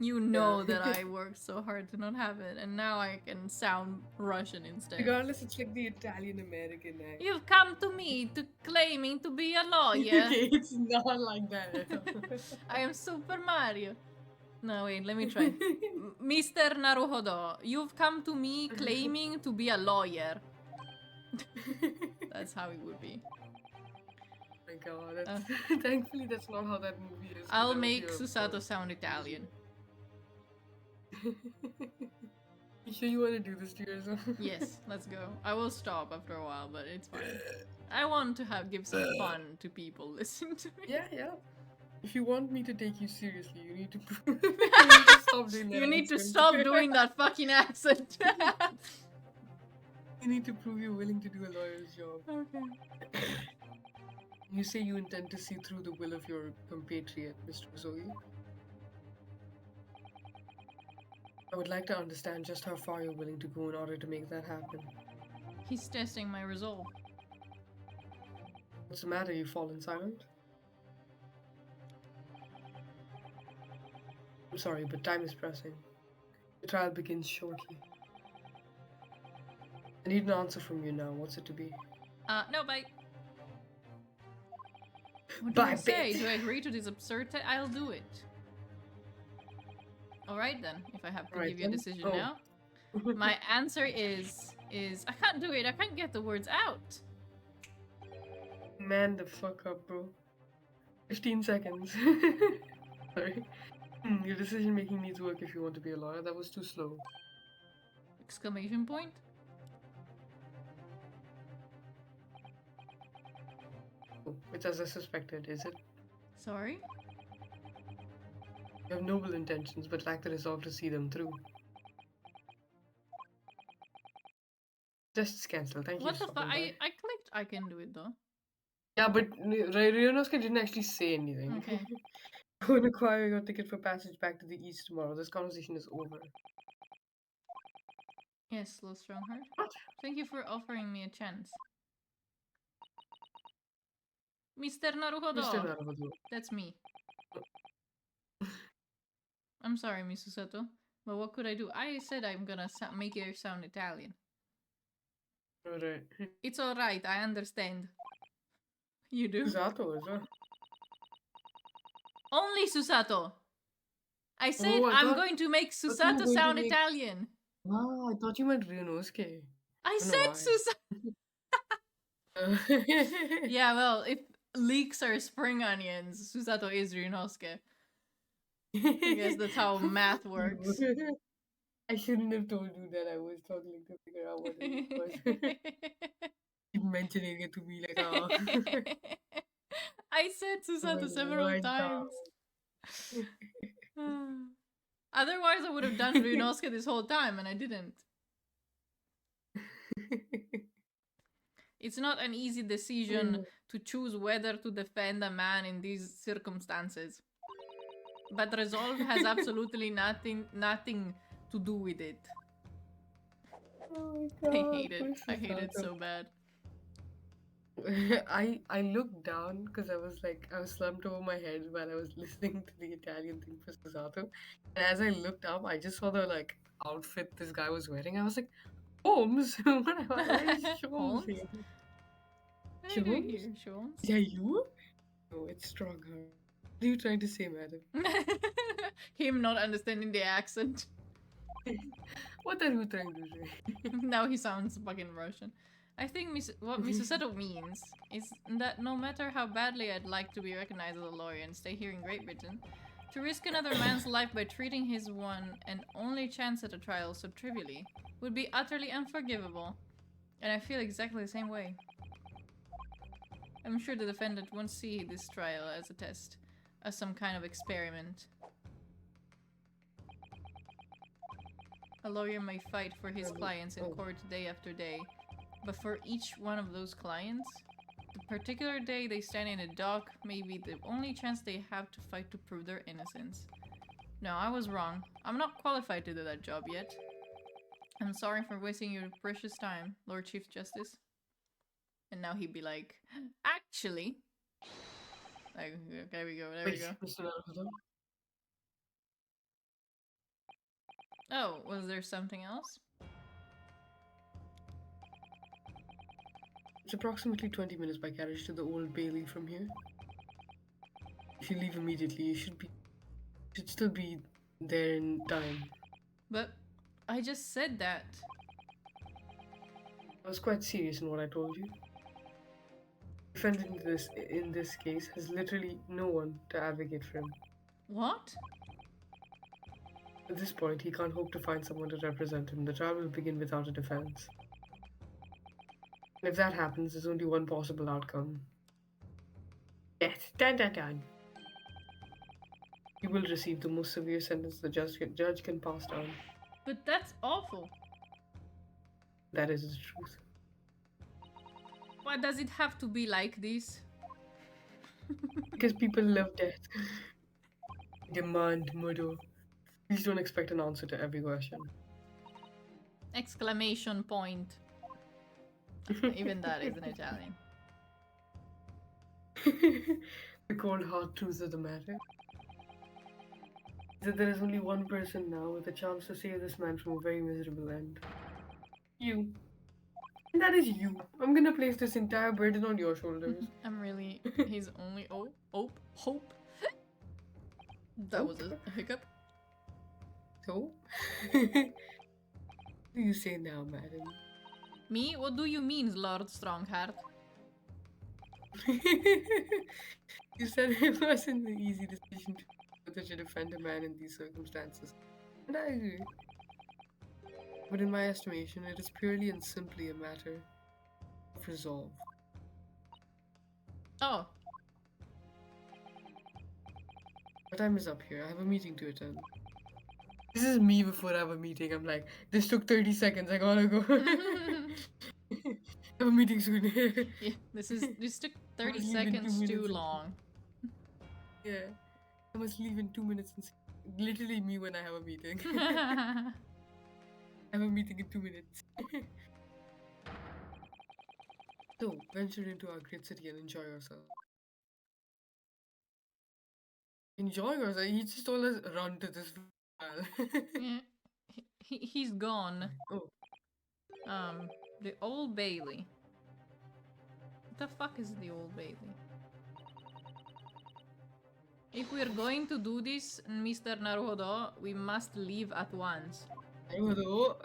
You know Yeah. that I worked so hard to not have it, and now I can sound Russian instead. Regardless, it's like the Italian American accent. You've come to me to claiming to be a lawyer. Okay, it's not like that. I am Super Mario. No, wait, let me try. Mr. Naruhodo, you've come to me claiming to be a lawyer. That's how it would be. My God, that's, thankfully that's not how that movie is. I'll That would make be a- Susato sound Italian. You sure you want to do this to yourself? Yes, let's go. I will stop after a while, but it's fine. I want to give some fun to people listening to me. Yeah. If you want me to take you seriously, you need to, you need to stop doing that. You need to accent. stop doing that fucking accent. You need to prove you're willing to do a lawyer's job. Okay. You say you intend to see through the will of your compatriot, Mr. Zoe. I would like to understand just how far you're willing to go in order to make that happen. He's testing my resolve. What's the matter? You've fallen silent? I'm sorry, but time is pressing. The trial begins shortly. I need an answer from you now. What's it to be? No, bye. What do I Bye, say? bitch. Do I agree to this absurd I'll do it. Alright then, if I have to Alright give you a then. decision Oh. now. My answer is I can't do it. I can't get the words out. Man the fuck up, bro. 15 seconds. Sorry. Your decision making needs work if you want to be a lawyer. That was too slow. Exclamation point. Oh, it's as I suspected, is it? Sorry. You have noble intentions, but lack the resolve to see them through. Just cancel. Thank What you. the for fuck? stopping by. I clicked I can do it though. Yeah, but Ryonosuke didn't actually say anything. Okay. Go and acquire your ticket for passage back to the east tomorrow. This conversation is over. Yes, slow strongheart. What? Thank you for offering me a chance. Mr. Naruhodo! Mr. Naruhodo. That's me. I'm sorry, Miss Susato, but what could I do? I said I'm gonna make it sound Italian. Alright. It's alright, I understand. You do? Susato as well. Only Susato! I said Oh, I I'm thought- going to make thought you were Susato going to sound make- Italian. Wow, I thought you meant Ryonosuke. I don't know said why. Susato! Yeah, well, if leeks are spring onions, Susato is Ryunosuke. I guess that's how math works. I shouldn't have told you that. I was struggling to figure out what it was. Keep mentioning it to me like, oh. I said Susato several Right now. times. Otherwise, I would have done Ryunosuke this whole time, and I didn't. It's not an easy decision to choose whether to defend a man in these circumstances. But resolve has absolutely nothing to do with it. Oh my I God, hate it. poor I hate it Susato. so bad. I looked down because I was slumped over my head while I was listening to the Italian thing for Susato. And as I looked up, I just saw the outfit this guy was wearing. I was like, Holmes? Why is Holmes Holmes? here? What are you doing Sholmes? here, Sholmes? Yeah, you? No, it's stronger. What are you trying to say, madam? Him not understanding the accent. What are you trying to say? Now he sounds fucking Russian. I think what Misusato means is that no matter how badly I'd like to be recognized as a lawyer and stay here in Great Britain, to risk another man's life by treating his one and only chance at a trial so trivially would be utterly unforgivable. And I feel exactly the same way. I'm sure the defendant won't see this trial as a test, as some kind of experiment. A lawyer may fight for his clients in court day after day, but for each one of those clients, the particular day they stand in the dock may be the only chance they have to fight to prove their innocence. No, I was wrong. I'm not qualified to do that job yet. I'm sorry for wasting your precious time, Lord Chief Justice. And now he'd be like, actually... Like, there we go, there we Wait, go. Mr. Naruto? Oh, was there something else? It's approximately 20 minutes by carriage to the Old Bailey from here. If you leave immediately, you should still be there in time. But I just said that. I was quite serious in what I told you. The defendant in this case has literally no one to advocate for him. What? At this point, he can't hope to find someone to represent him. The trial will begin without a defense. And if that happens, there's only one possible outcome. Death. Dun dun dun. He will receive the most severe sentence the judge can pass down. But that's awful. That is the truth. Why does it have to be like this? Because people love death. Demand murder. Please don't expect an answer to every question. Exclamation point. Even that is in Italian. The cold hard truth of the matter is that there is only one person now with a chance to save this man from a very miserable end. You. And that is you. I'm gonna place this entire burden on your shoulders. I'm really his only hope. That was a hiccup. So? What do you say now, madam? Me? What do you mean, Lord Strongheart? You said it wasn't an easy decision to defend a man in these circumstances. And I agree. But in my estimation, it is purely and simply a matter of resolve. Oh, My time is up here. I have a meeting to attend. This is me before I have a meeting. I'm like, this took 30 seconds. I gotta go. I have a meeting soon. yeah. This took 30 was leaving 2 seconds too minutes. long. Yeah. I must leave in 2 minutes. Literally me when I have a meeting. I have a meeting in 2 minutes. So, venture into our great city and enjoy yourself. Enjoy yourself? He just told us run to this file. Yeah, he's gone. Oh, The Old Bailey. What the fuck is the Old Bailey? If we're going to do this, Mr. Naruhodo, we must leave at once. Naruhodo.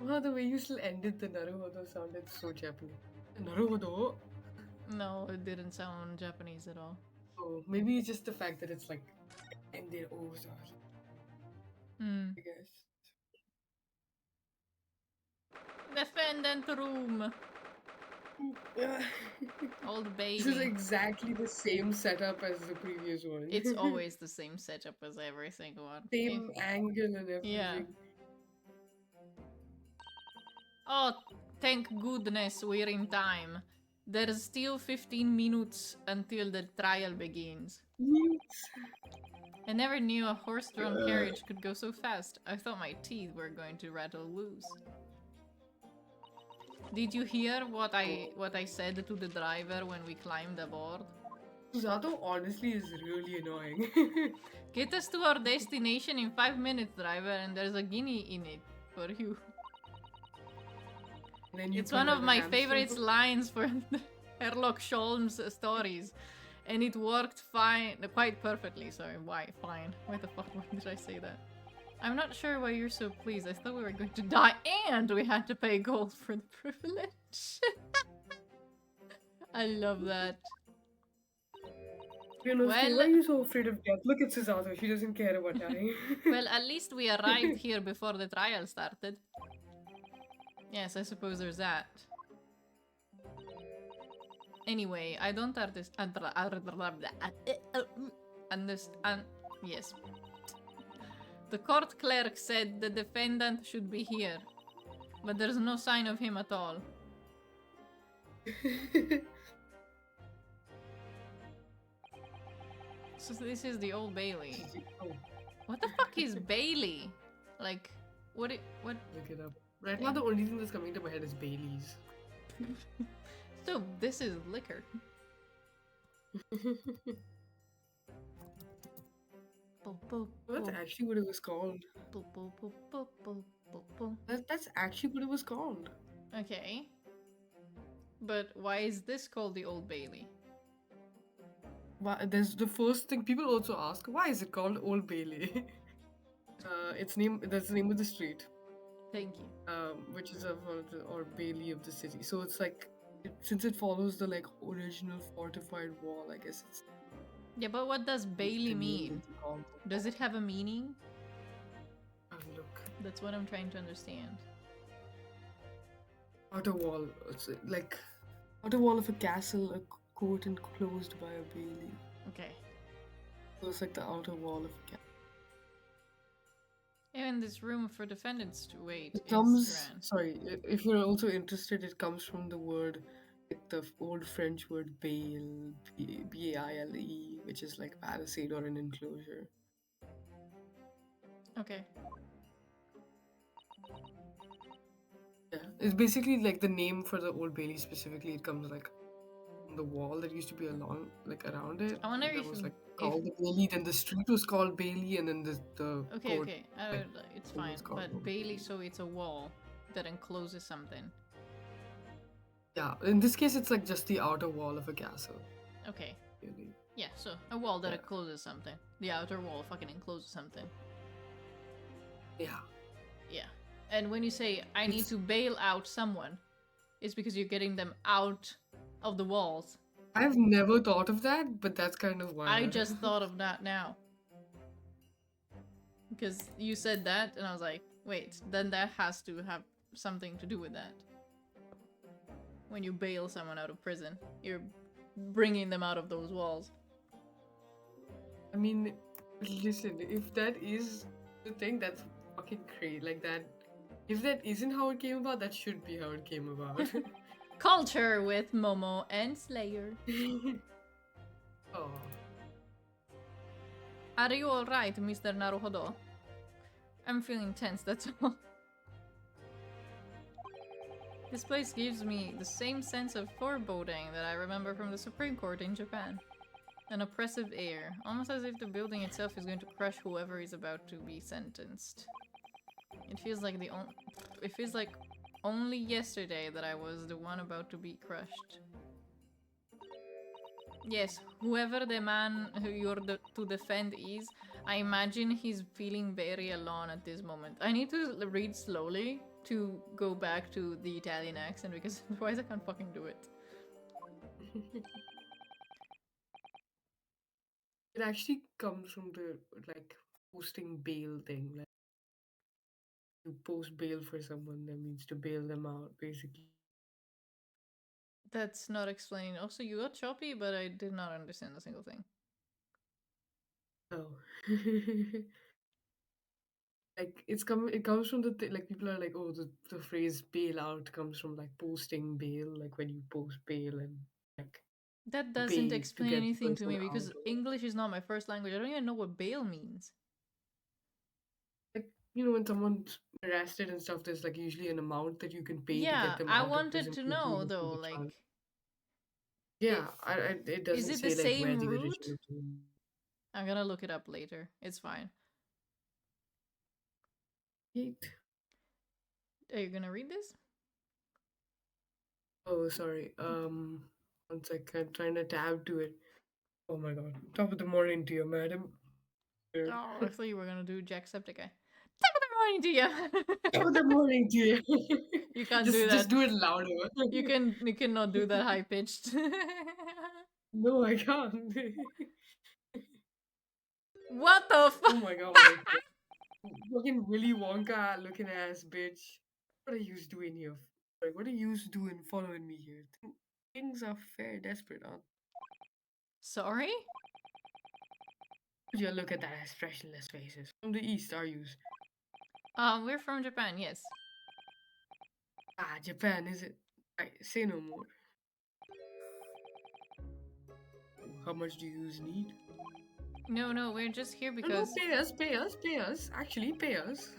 Wow, the way you still ended the Naruhodo sounded so Japanese. Naruhodo. No, it didn't sound Japanese at all. Oh, maybe it's just the fact that it's like ended over. Hmm. I guess. Defendant room! Old This is Bailey. exactly the same setup as the previous one. It's always the same setup as every single one. same angle and everything. Yeah. Oh, thank goodness we're in time. There's still 15 minutes until the trial begins. I never knew a horse-drawn carriage could go so fast. I thought my teeth were going to rattle loose. Did you hear what I said to the driver when we climbed aboard? Susato honestly is really annoying. Get us to our destination in 5 minutes, driver, and there's a guinea in it for you. Then you It's put one of another my hamster favorite hook. lines for Sherlock Holmes stories. And it worked fine, quite perfectly. Sorry, why? Fine. Why the fuck did I say that? I'm not sure why you're so pleased. I thought we were going to die and we had to pay gold for the privilege. I love that. You know, Well- why are you so afraid of death? Look at Susato. She doesn't care about dying. Well, at least we arrived here before the trial started. Yes, I suppose there's that. Anyway, I don't understand. Yes. The court clerk said the defendant should be here, but there's no sign of him at all. So this is the Old Bailey. Oh, What the fuck is Bailey? Like, what? What? look it up. Right now, the only thing that's coming to my head is Bailey's. So this is liquor. That's actually what it was called. That's actually what it was called. Okay. But why is this called the Old Bailey? There's the first thing people also ask, why is it called Old Bailey? That's the name of the street, Thank you. which is or Bailey of the city. So it's like, since it follows the like original fortified wall, I guess it's Yeah, but what does Bailey the name mean? that they call it. Does it have a meaning? Look, That's what I'm trying to understand. outer wall. It's like outer wall of a castle, a court enclosed by a bailey. Okay. So it's like the outer wall of a castle. Even this room for defendants to wait It is comes. grand. Sorry, if you're also interested, it comes from the word, like the old French word bail, B-A-I-L-E, which is like palisade or an enclosure. Okay. Yeah, it's basically like the name for the Old Bailey specifically. It comes like from the wall that used to be along, like around it. I wonder and if that was you- like called the Bailey. Then the street was called Bailey, and then the Okay, court. okay. like, It's it fine. was called But Old Bailey, so it's a wall. that encloses something. Yeah, in this case, it's like just the outer wall of a castle. Okay. Really. Yeah, so a wall that Yeah. encloses something. The outer wall fucking encloses something. Yeah. Yeah. And when you say, I need It's- to bail out someone, it's because you're getting them out of the walls. I've never thought of that, but that's kind of why. I just thought of that now. Because you said that, and I was like, wait, then that has to have something to do with that. When you bail someone out of prison, you're bringing them out of those walls. I mean, listen, if that is the thing, that's fucking crazy. Like that. If that isn't how it came about, that should be how it came about. Culture with Momo and Slayer. Oh. Are you alright, Mr. Naruhodo? I'm feeling tense, that's all. This place gives me the same sense of foreboding that I remember from the Supreme Court in Japan. An oppressive air, almost as if the building itself is going to crush whoever is about to be sentenced. It feels like only yesterday that I was the one about to be crushed. Yes, whoever the man who you're to defend is, I imagine he's feeling very alone at this moment. I need to read slowly to go back to the Italian accent because otherwise I can't fucking do it. It actually comes from the like posting bail thing. Like you post bail for someone, that means to bail them out, basically. That's not explaining. Also, you got choppy, but I did not understand a single thing. Oh. Like it comes from like people are like, oh, the phrase bail out comes from like posting bail, like when you post bail and like That doesn't pay to explain get the anything to me person because out. English is not my first language. I don't even know what bail means. Like when someone's arrested and stuff, there's like usually an amount that you can pay to Yeah, get them I out of wanted prison to usually know within though, the like, trial. Yeah, it doesn't is it the say like where same the route? original thing. I'm gonna look it up later. It's fine. Yeet. Are you gonna read this? Oh, sorry. One second, trying to tab to it. Oh my god. Top of the morning to you, madam. Oh, I thought you were gonna do Jacksepticeye. Top of the morning to you. Top of the morning to you. You can't just, do that. Just do it louder. You cannot do that high pitched. No, I can't. What the Oh fuck? my god. Fucking Willy Wonka looking ass bitch. What are you doing here? Like, what are you doing following me here? Things are fair desperate, aren't Sorry? you? Look at that expressionless faces. From the east, are you? We're from Japan, yes. Ah, Japan, is it? Right, say no more. How much do you need? No, we're just here No, because pay us. Actually, pay us.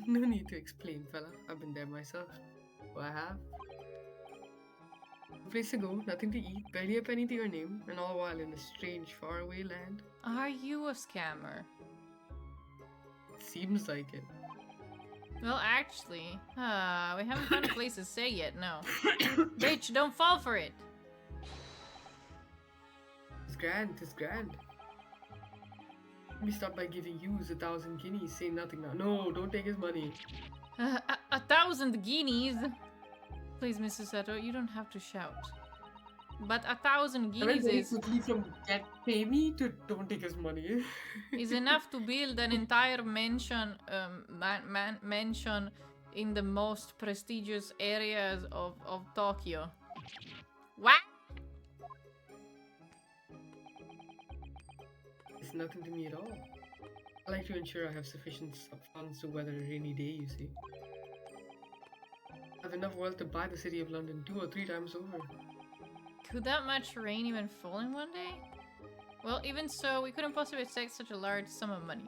No need to explain, fella. I've been there myself. Oh, I have. No place to go, nothing to eat, barely a penny to your name, and all the while in a strange, faraway land. are you a scammer? Seems like it. Well, actually, we haven't found a place to stay yet, no. Bitch, don't fall for it! It's grand. Let me start by giving you 1,000 guineas. Say nothing now. No, don't take his money. 1,000 guineas? Please, Mr. Sato, you don't have to shout. But 1,000 I went guineas very is quickly from pay me to don't take his money. is enough to build an entire mansion, mansion in the most prestigious areas of Tokyo. What? It's nothing to me at all. I like to ensure I have sufficient funds to weather a rainy day, you see. I have enough wealth to buy the city of London 2 or 3 times over. Could that much rain even fall in one day? Well, even so, we couldn't possibly expect such a large sum of money.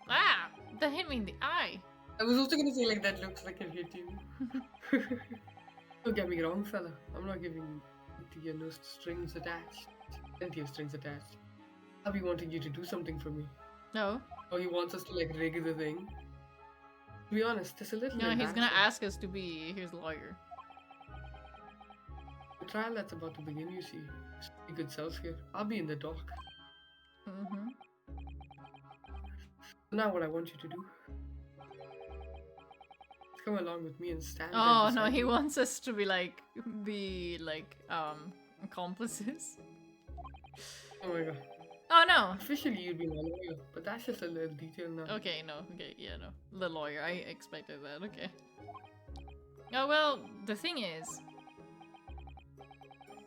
Ah! That hit me in the eye! I was also gonna say like that looks like it hit you. Don't get me wrong, fella. I'm not giving it to you no strings attached. Plenty of strings attached. I'll be wanting you to do something for me. No. Oh, he wants us to like rig the thing. To be honest, it's a little No, he's gonna embarrassing. ask us to be his lawyer. The trial that's about to begin, you see. Speak good self here. I'll be in the dock. Mm-hmm. Now what I want you to do. Come along with me and stand there Oh no, beside he me. wants us to be like accomplices. Oh my god. Oh no. Officially you'd be my lawyer, but that's just a little detail now. Okay, no. Okay, yeah, no. The lawyer. I expected that. Okay. Oh well, the thing is,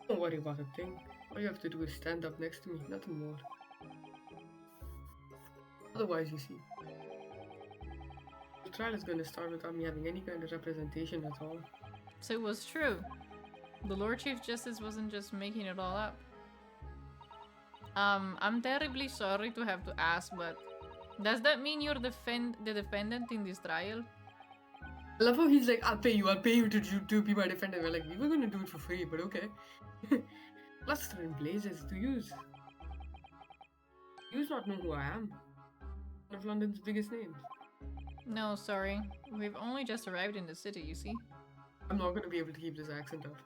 Don't worry about a thing. All you have to do is stand up next to me, nothing more. Otherwise, you see, the trial is going to start without me having any kind of representation at all. so it was true. The Lord Chief Justice wasn't just making it all up. I'm terribly sorry to have to ask, but does that mean you're the defendant in this trial? I love how he's like, I'll pay you to be my defendant. We're like, we were going to do it for free, but okay. Luster and Blazes, do yous not know who I am? One of London's biggest names. No, sorry. We've only just arrived in the city, you see. I'm not going to be able to keep this accent up.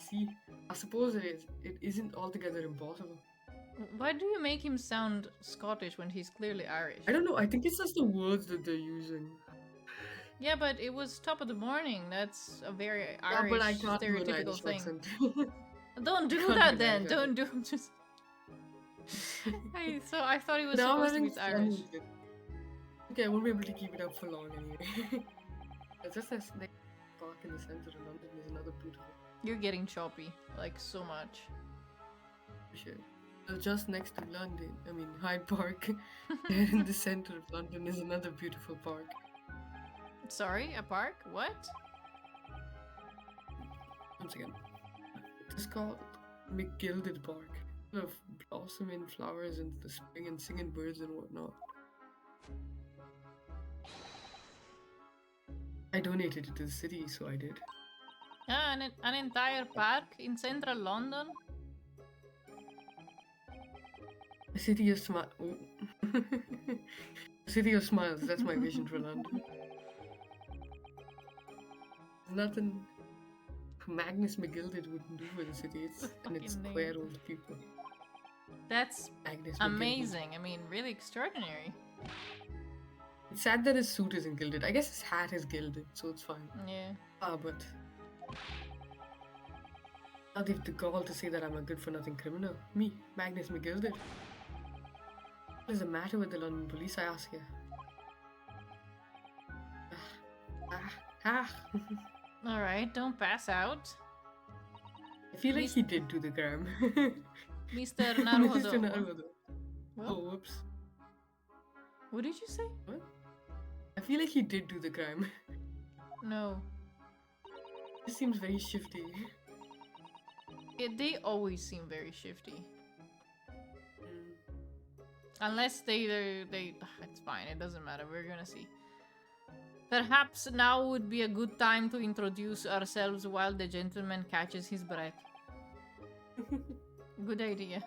See, I suppose it isn't altogether impossible. Why do you make him sound Scottish when he's clearly Irish? I don't know, I think it's just the words that they're using. Yeah, but it was top of the morning. That's a very Yeah, Irish but I can't do an stereotypical Irish thing. accent. Don't do Can't that do then. that. Don't do just. I thought he was Now I'm supposed to having be fun Irish. with it. Okay, I won't be able to keep it up for long anyway. It's just this next park in the center of London is another beautiful You're getting choppy, like so much. shit. So just next to London, I mean Hyde Park, there in the center of London is another beautiful park. Sorry, a park? What? Once again, it's called McGilded Park. Full of blossoming flowers in the spring and singing birds and whatnot. I donated it to the city, so I did. Ah, an entire park in central London? A city of city of smiles, that's my vision for London. There's nothing Magnus McGilded wouldn't do for the city. It's and it's Fucking square name. old people. That's Magnus McGilded. amazing. I mean, really extraordinary. It's sad that his suit isn't gilded. I guess his hat is gilded, so it's fine. Yeah. But now they've the gall to say that I'm a good-for-nothing criminal. Me, Magnus McGilded. What is the matter with the London police, I ask you? Alright, don't pass out. I feel like he did do the crime. Mr. Mr. Naruhodo. Naruhodo. What? Oh, whoops. What did you say? What? I feel like he did do the crime. No. This seems very shifty. They always seem very shifty. Mm. Unless it's fine, it doesn't matter, we're gonna see. Perhaps now would be a good time to introduce ourselves while the gentleman catches his breath. Good idea.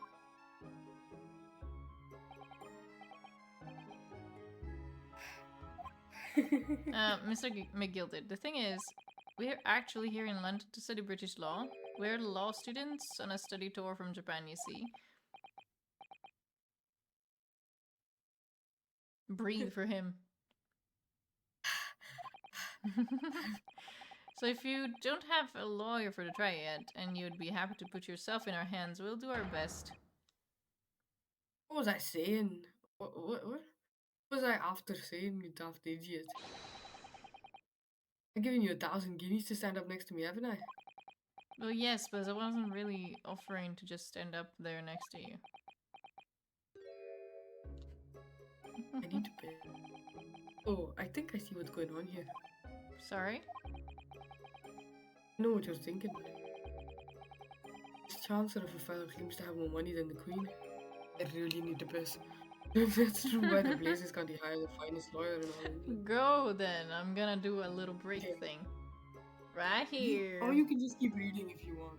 Mr. McGilded, the thing is, we're actually here in London to study British law. We're law students on a study tour from Japan, you see. Breathe for him. So if you don't have a lawyer for the trial yet, and you'd be happy to put yourself in our hands, we'll do our best. What was I saying? What was I after saying, you daft idiot? I've given you 1,000 guineas to stand up next to me, haven't I? Well, yes, but I wasn't really offering to just stand up there next to you. I need to pay. Oh, I think I see what's going on here. Sorry? I know what you're thinking. This Chancellor of a fellow claims to have more money than the Queen. I really need to piss. If that's true, why the blazes can't he hire the finest lawyer and all? Go then, I'm gonna do a little break Okay. thing. Right here. Or you can just keep reading if you want.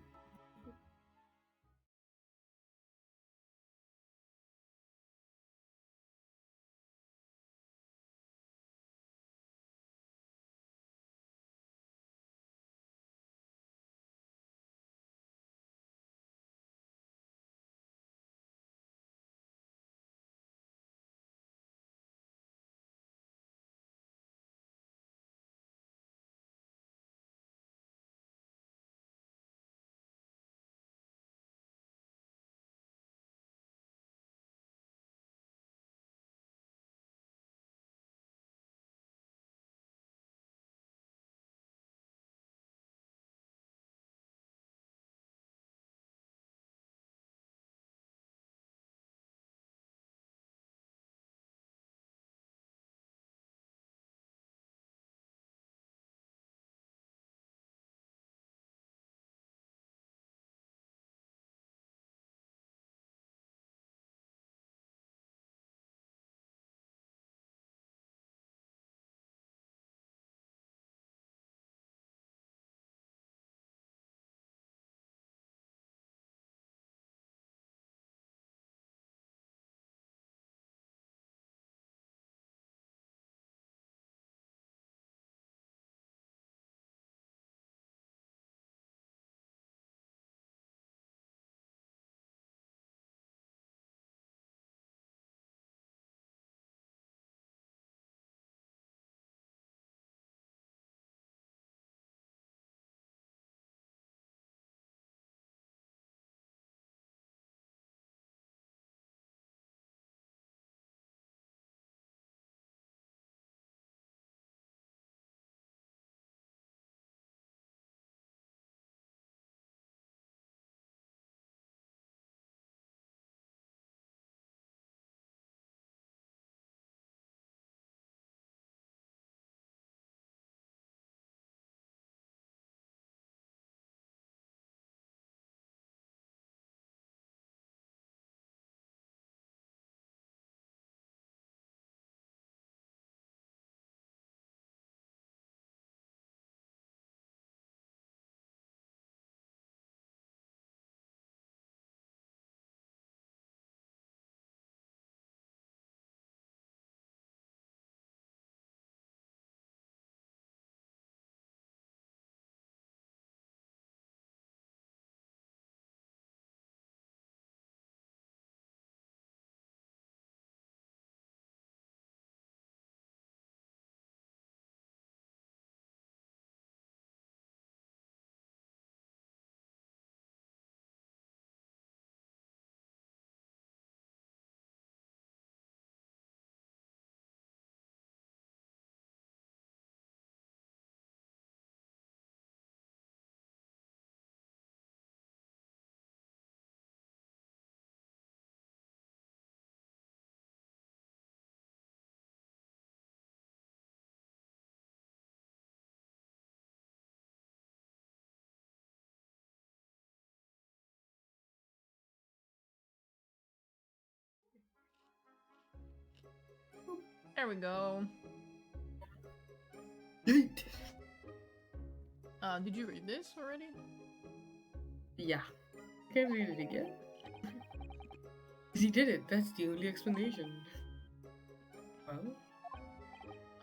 There we go. Yeet. Did you read this already? Yeah. Can read it again. He did it. That's the only explanation.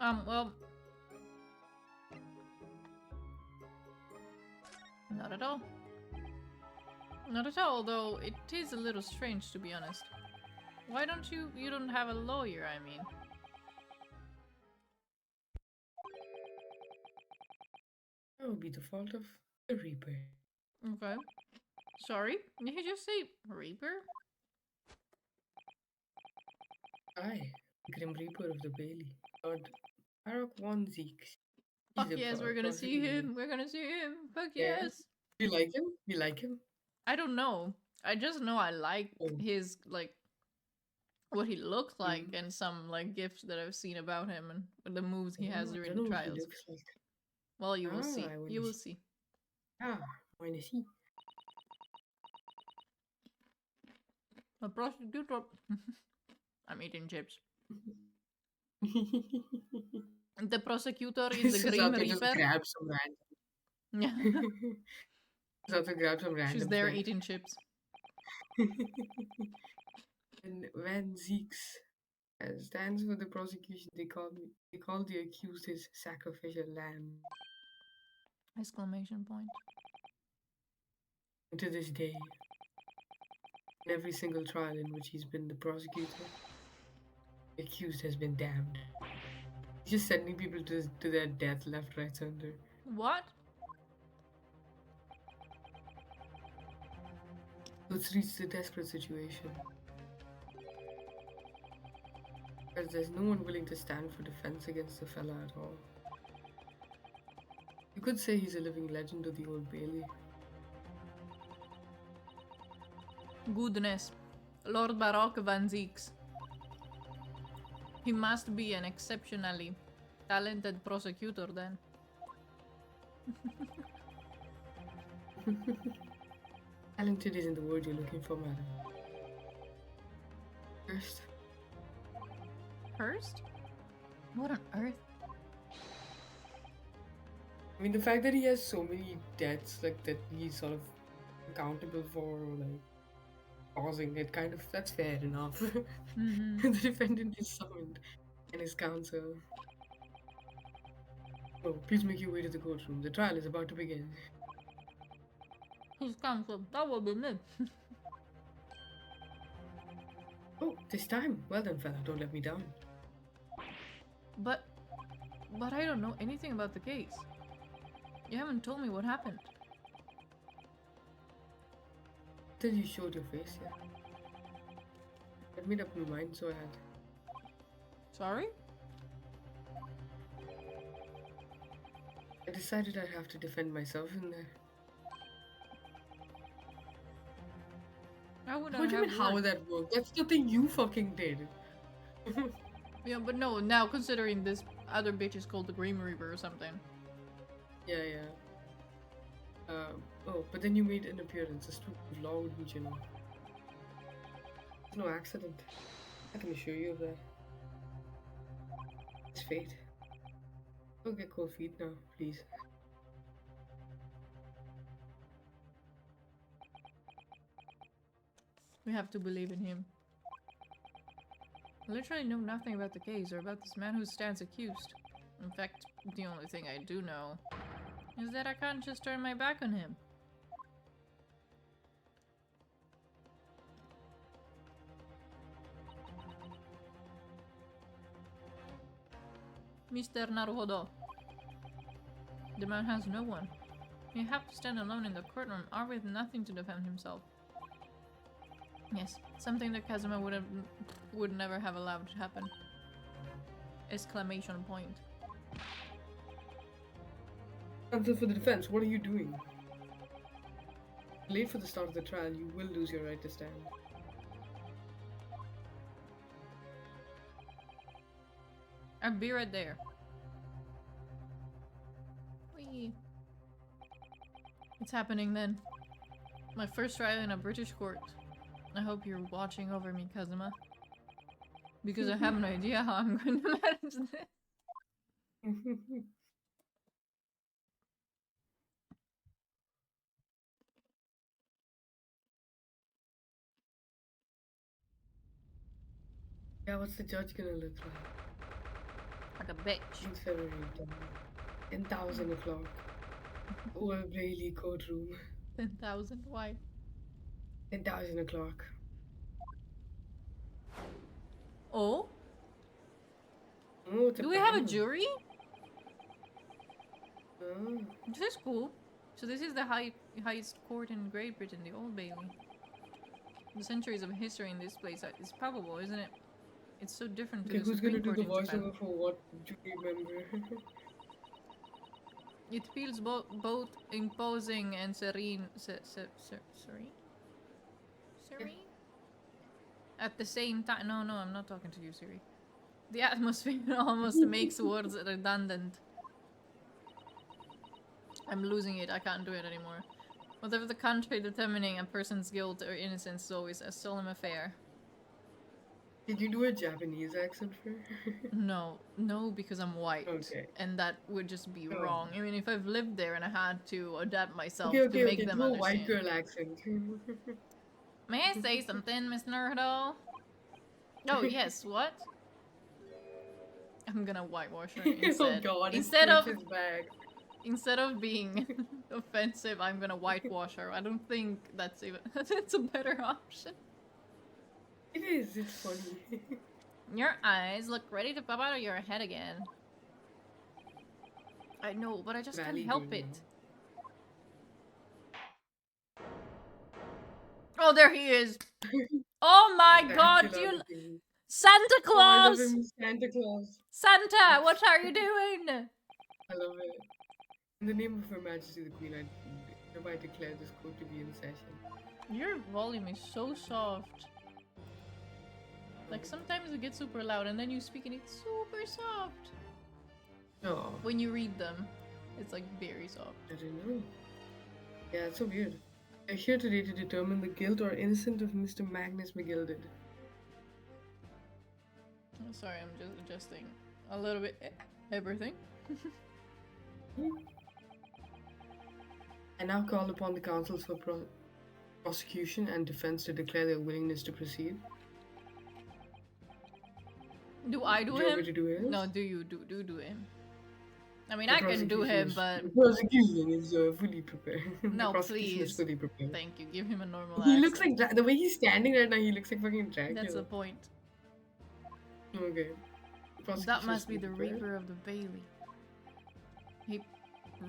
Well, Well, not at all. Not at all, though it is a little strange, to be honest. Why don't you don't have a lawyer, I mean? that would be the fault of the Reaper. Okay. Sorry? Did you just say Reaper? Aye, the Grim Reaper of the Bailey. Lord Harrock Von Zeeks. Fuck yes, we're gonna see him. We're gonna see him. Fuck Yeah. yes. You like him? You like him? I don't know. I just know I like Oh. his, like, what he looks like and some, like, gifs that I've seen about him and the moves he has Oh, I during don't the know what he trials. looks like. Well, you will see. I wanna You will see. see. Ah, wanna see. A prosecutor. I'm eating chips. The prosecutor is the Grim Satya just Reaper. grab some Yeah. random. Satya grab some random. She's there snack. eating chips. And Van Zeeks stands for the prosecution. They call the accused his sacrificial lamb. Exclamation point. And to this day, in every single trial in which he's been the prosecutor, the accused has been damned. He's just sending people to their death left, right, center. What? So it's reached a desperate situation. Because there's no one willing to stand for defense against the fella at all. You could say he's a living legend of the Old Bailey. Goodness. Lord Baroque Van Zeeks. He must be an exceptionally talented prosecutor then. Talented isn't the word you're looking for, madam. First, Hurst? What on earth? I mean, the fact that he has so many deaths, like, that he's sort of accountable for, or, like, causing it, kind of, that's fair enough. Mhm. The defendant is summoned, and his counsel. Oh, please make your way to the courtroom. The trial is about to begin. His counsel. That will be me. Oh, this time? Well then, fella, don't let me down. But I don't know anything about the case. You haven't told me what happened. Till you showed your face, yeah. I made up my mind, so I had. Sorry? I decided I'd have to defend myself in there. I wouldn't What do you have mean, how worked. would that work? That's the thing you fucking did. Yeah, but no, now considering this other bitch is called the Grim Reaper or something. Yeah, yeah. Oh, but then you made an appearance. A stupid law wouldn't you know? It's no accident. I can assure you of that. It's fate. Go get cold feet now, please. We have to believe in him. I literally know nothing about the case or about this man who stands accused. In fact, the only thing I do know is that I can't just turn my back on him. Mr. Naruhodo. The man has no one. He have to stand alone in the courtroom or with nothing to defend himself. Yes, something that Kazuma would never have allowed to happen. Exclamation point. Counsel for the defense, what are you doing? Late for the start of the trial, you will lose your right to stand. I'll be right there. Whee. It's happening then. My first trial in a British court. I hope you're watching over me, Kazuma. Because I have no idea how I'm going to manage this. Yeah, what's the judge gonna look like? Like a bitch. In February, 10,000 o'clock. Old Brayley courtroom. 10,000, why? 10,000 o'clock. Oh? Oh, it's Do we have a panel. jury? Oh. This is cool. So this is the highest court in Great Britain, the Old Bailey. The centuries of history in this place is palpable, isn't it? It's so different to Okay, the who's Supreme gonna do Court the in Japan. voiceover for what jury member? It feels both imposing and serene. Serene? Serene? At the same time. No, I'm not talking to you, Siri. The atmosphere almost makes words redundant. I'm losing it. I can't do it anymore. Whatever the country determining a person's guilt or innocence is always a solemn affair. Did you do a Japanese accent for her? No, because I'm white. Okay. And that would just be Oh. wrong. I mean, if I've lived there and I had to adapt myself Okay, to make them do a understand. white girl accent. May I say something, Miss Nerdle? Oh, yes, what? I'm gonna whitewash her Oh instead. god, Instead of being offensive, I'm gonna whitewash her. I don't think that's a better option. It is, it's funny. Your eyes look ready to pop out of your head again. I know, but I just Valley can't help Girl, it. Oh, there he is! Oh my god, Dracula you... looking. Santa Oh, I love Claus! him, Santa Claus. Santa, what are you doing? I love it. In the name of Her Majesty the Queen, I hereby declare this court to be in session. Your volume is so soft. Like sometimes it gets super loud and then you speak and it's super soft. Oh, When you read them, it's like very soft. I didn't know. Yeah, it's so weird. We're here today to determine the guilt or innocence of Mr. Magnus McGilded. Oh, sorry, I'm just adjusting a little bit everything. I now call upon the counsels for prosecution and defense to declare their willingness to proceed. Do I do Do you want me him? to do it? No, do you do him? I mean, The I can do him, prosecution but is- The prosecution is fully prepared. No, the prosecution is please. fully prepared. thank you. Give him a normal He accent. looks like the way he's standing right now. He looks like fucking Dracula. That's the point. Okay. The That prosecution must is be the fully prepared. Reaper of the Bailey. He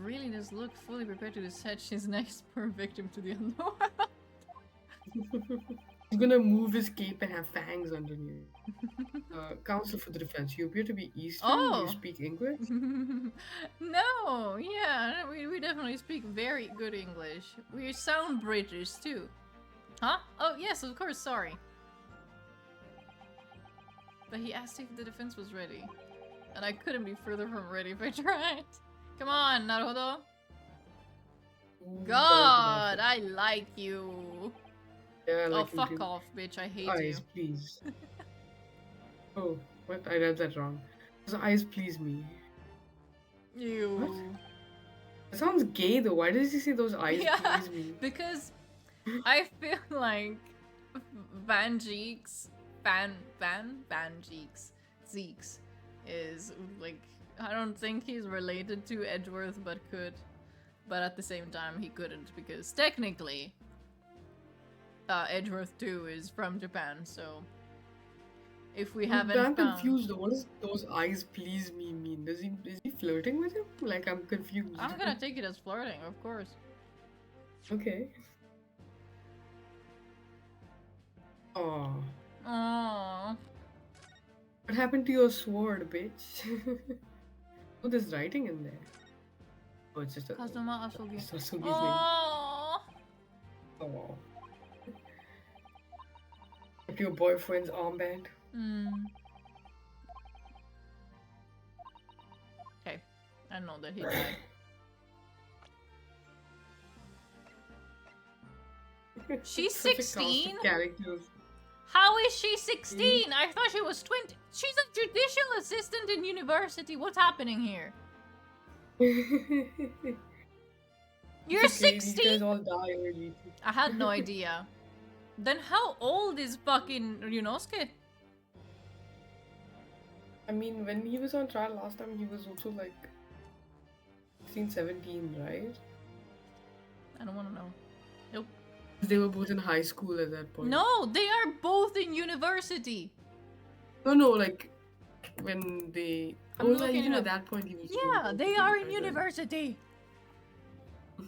really does look fully prepared to dispatch his next poor victim to the underworld. He's gonna move his cape and have fangs underneath. Counsel for the defense. You appear to be Eastern. Do Oh. you speak English? No, yeah, we definitely speak very good English. We sound British too. Huh? Oh, yes, of course, sorry. But he asked if the defense was ready. And I couldn't be further from ready if I tried. Come on, Naruto. Ooh, God, that I like you. was yeah, I Oh, like him fuck too. off, bitch. I hate Eyes, please. Oh, what? I read that wrong. His eyes please me. you. You. What? That sounds gay though. Why does he say those eyes Yeah. please me? Because I feel like Van Jeeks Zeeks is like, I don't think he's related to Edgeworth, but could. But at the same time, he couldn't because technically, Edgeworth 2 is from Japan. So if we haven't I'm found, confused though. What does those eyes please me mean? Is he flirting with him? Like I'm confused. I'm gonna take it as flirting, of course. Okay. Oh. Aww. What happened to your sword, bitch? Oh, there's writing in there. Oh, it's just a. Kazuma Asugi. It's Asugi's name. Aww. Oh. Kept your boyfriend's armband. Hmm. Okay, I know that he died. She's Such a cast of 16? characters. How is she 16? I thought she was 20. She's a judicial assistant in university. What's happening here? You're It's okay, these 16? guys all die early. I had no idea. Then how old is fucking Ryunosuke? I mean, when he was on trial last time, he was also like 16, 17, right? I don't want to know. Nope. They were both in high school at that point. No, they are both in university. No, like when they. I'm Oh, yeah, looking even it at up. that point, he was. Yeah, they are in university.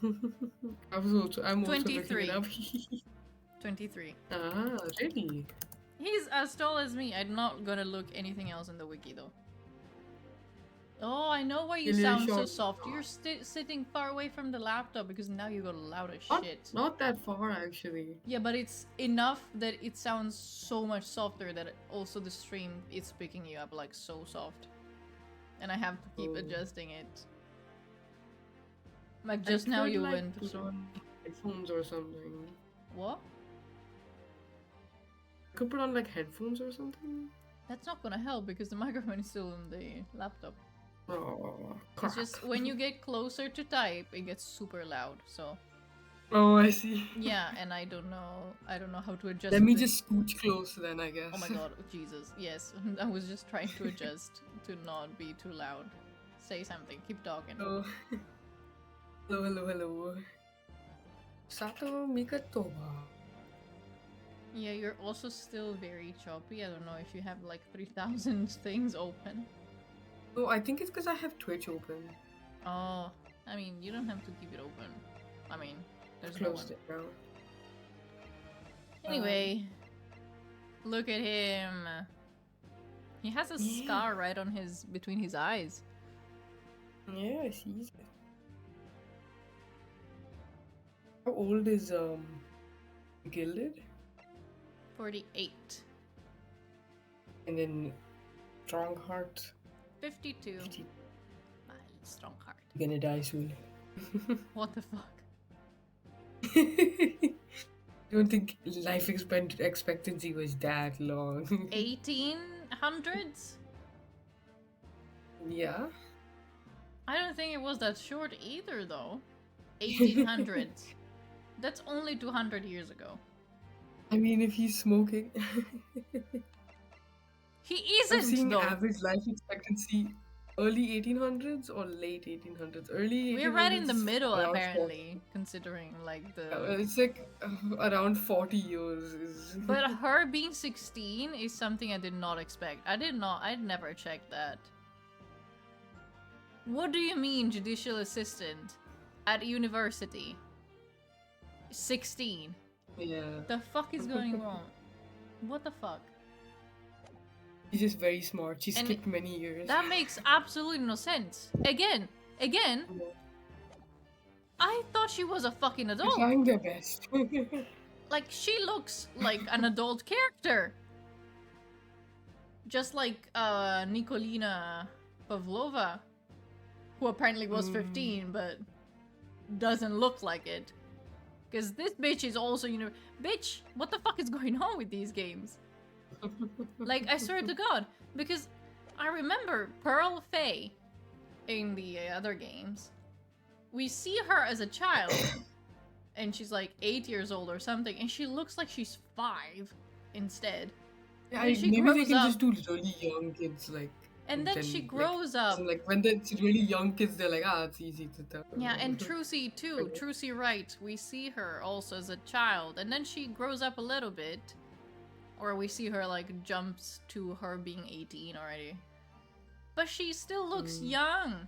I'm also looking 23. it up. 23. Ah, really? He's as tall as me. I'm not gonna look anything else in the wiki though. Oh, I know why you Really sound so short. soft. You're sitting far away from the laptop because now you got loud as Not, shit. not that far actually. Yeah, but it's enough that it sounds so much softer that also the stream is picking you up like so soft. And I have to keep Oh. adjusting it. Like I just now could, you like, went. put on headphones or something. What? Could put on like headphones or something. That's not gonna help because the microphone is still on the laptop. Oh, It's just when you get closer to type, it gets super loud. So Oh, I see. yeah, and I don't know how to adjust. Let me the- just scooch close then, I guess. Oh my god, Jesus! Yes, I was just trying to adjust to not be too loud. Say something. Keep talking. Oh. Hello. Sato Mikatoba. Yeah, you're also still very choppy. I don't know if you have like 3,000 things open. No, I think it's because I have Twitch open. Oh, I mean, you don't have to keep it open. I mean, there's no one. Closed it now. Anyway, look at him. He has a Yeah. scar right on between his eyes. Yeah, I see. How old is Gilded? 48. And then Strongheart. 52. My strong heart. Gonna die soon. What the fuck? Don't think life expectancy was that long. 1800s? Yeah. I don't think it was that short either, though. 1800s. That's only 200 years ago. I mean, if he's smoking. He I'm isn't, seeing though. average life expectancy early 1800s or late 1800s. Early 1800s. We're right in the is middle, around apparently, considering like the. It's like around 40 years. Is... But her being 16 is something I did not expect. I'd never checked that. What do you mean, judicial assistant at university? 16. Yeah. The fuck is going wrong? What the fuck? She's just very smart. She And skipped many years. That makes absolutely no sense. Again, I thought she was a fucking They're adult. trying their best. Like, she looks like an adult character. Just like Nikolina Pavlova, who apparently was 15 but doesn't look like it. Because this bitch is also, bitch, what the fuck is going on with these games? Like, I swear to God, because I remember Pearl Faye in the other games. We see her as a child, and she's like 8 years old or something, and she looks like she's 5 instead. Yeah, When she maybe they grows can up- just do really young kids, like. And then she like, grows up. Like when it's really young kids, they're like, it's easy to tell. Yeah, and Trucy too. Okay. Trucy Wright. We see her also as a child, and then she grows up a little bit. Or we see her like jumps to her being 18 already. But she still looks young.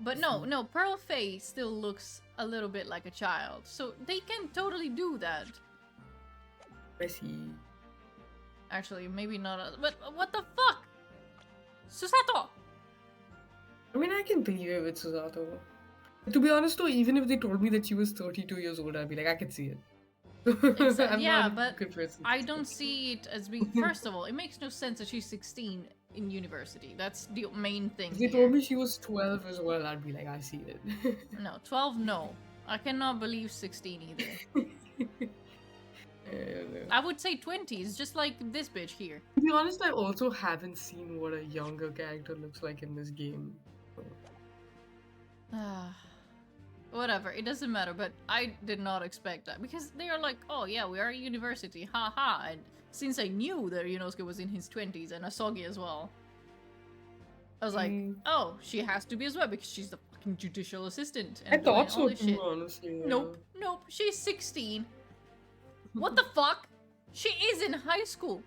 But no, Pearl Faye still looks a little bit like a child. So they can totally do that. I see. Actually, maybe not. But what the fuck? Susato! I mean, I can believe it with Susato. To be honest though, even if they told me that she was 32 years old, I'd be like, I can see it. I'm yeah, not a but good person. I don't see it as being. First of all, it makes no sense that she's 16 in university. That's the main thing. If they here. told me she was 12 as well, I'd be like, I see it. No, 12, no. I cannot believe 16 either. I don't know. I would say 20s, just like this bitch here. To be honest, I also haven't seen what a younger character looks like in this game. Whatever, it doesn't matter, but I did not expect that because they are like, oh yeah, we are a university, haha. And since I knew that Ryunosuke was in his 20s and Asogi as well, I was like, oh, she has to be as well because she's the fucking judicial assistant. And I doing thought all so this too, shit. honestly. Yeah. Nope, she's 16. What the fuck? She is in high school.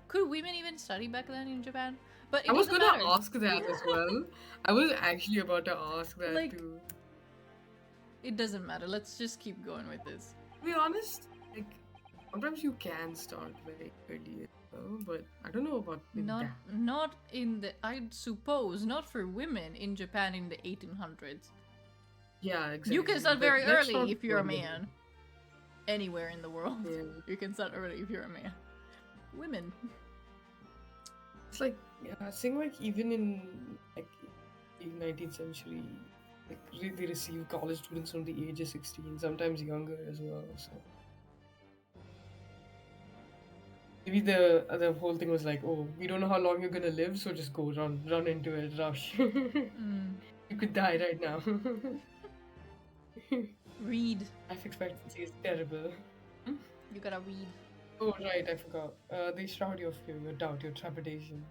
Could women even study back then in Japan? But it I was doesn't gonna matter. ask that as well. I was actually about to ask that Like- too. It doesn't matter. Let's just keep going with this. To be honest, like sometimes you can start very early, but I don't know about in Not that. not in the I'd suppose not for women in Japan in the 1800s. Yeah, exactly. You can start but very that's early not if you're a for women. man. Anywhere in the world. Yeah. You can start early if you're a man. Women. It's like saying like even in like the 19th century, like they receive college students from the age of 16, sometimes younger as well. So maybe the whole thing was like, oh, we don't know how long you're gonna live, so just go run into it, rush. You could die right now. Read. Life expectancy is terrible. You gotta read. Oh right, I forgot. They shroud your fear, your doubt, your trepidation.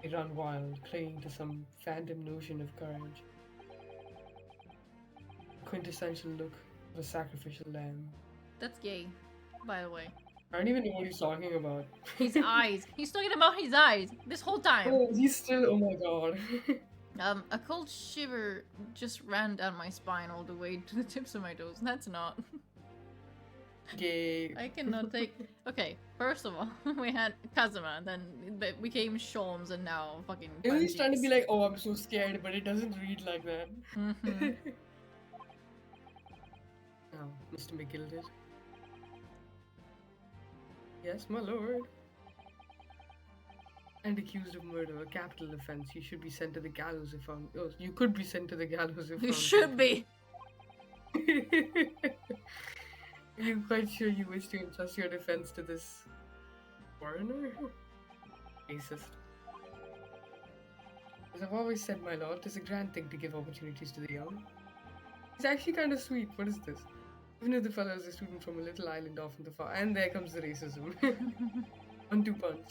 They run wild, clinging to some phantom notion of courage. Quintessential look of a sacrificial lamb. That's gay, by the way. I don't even know what he's talking about. His eyes. He's talking about his eyes this whole time. Oh, he's still. Oh my god. A cold shiver just ran down my spine all the way to the tips of my toes. That's not. Gay. I cannot take. Okay, first of all, we had Kazuma, then it became Sholmes, and now fucking. You know, he's trying to be Banjis. like, oh, I'm so scared, but it doesn't read like that. Mhm. Now, Mr. McGilded. Yes, my lord. And accused of murder, a capital offense. You should be sent to the gallows if found. Oh, you could be sent to the gallows if You found should be. guilty. Are you quite sure you wish to entrust your defense to this foreigner? Racist. As I've always said, my lord, it's a grand thing to give opportunities to the young. It's actually kind of sweet. What is this? Even if the fellow is a student from a little island off in the far, and there comes the racism. 1-2 punch.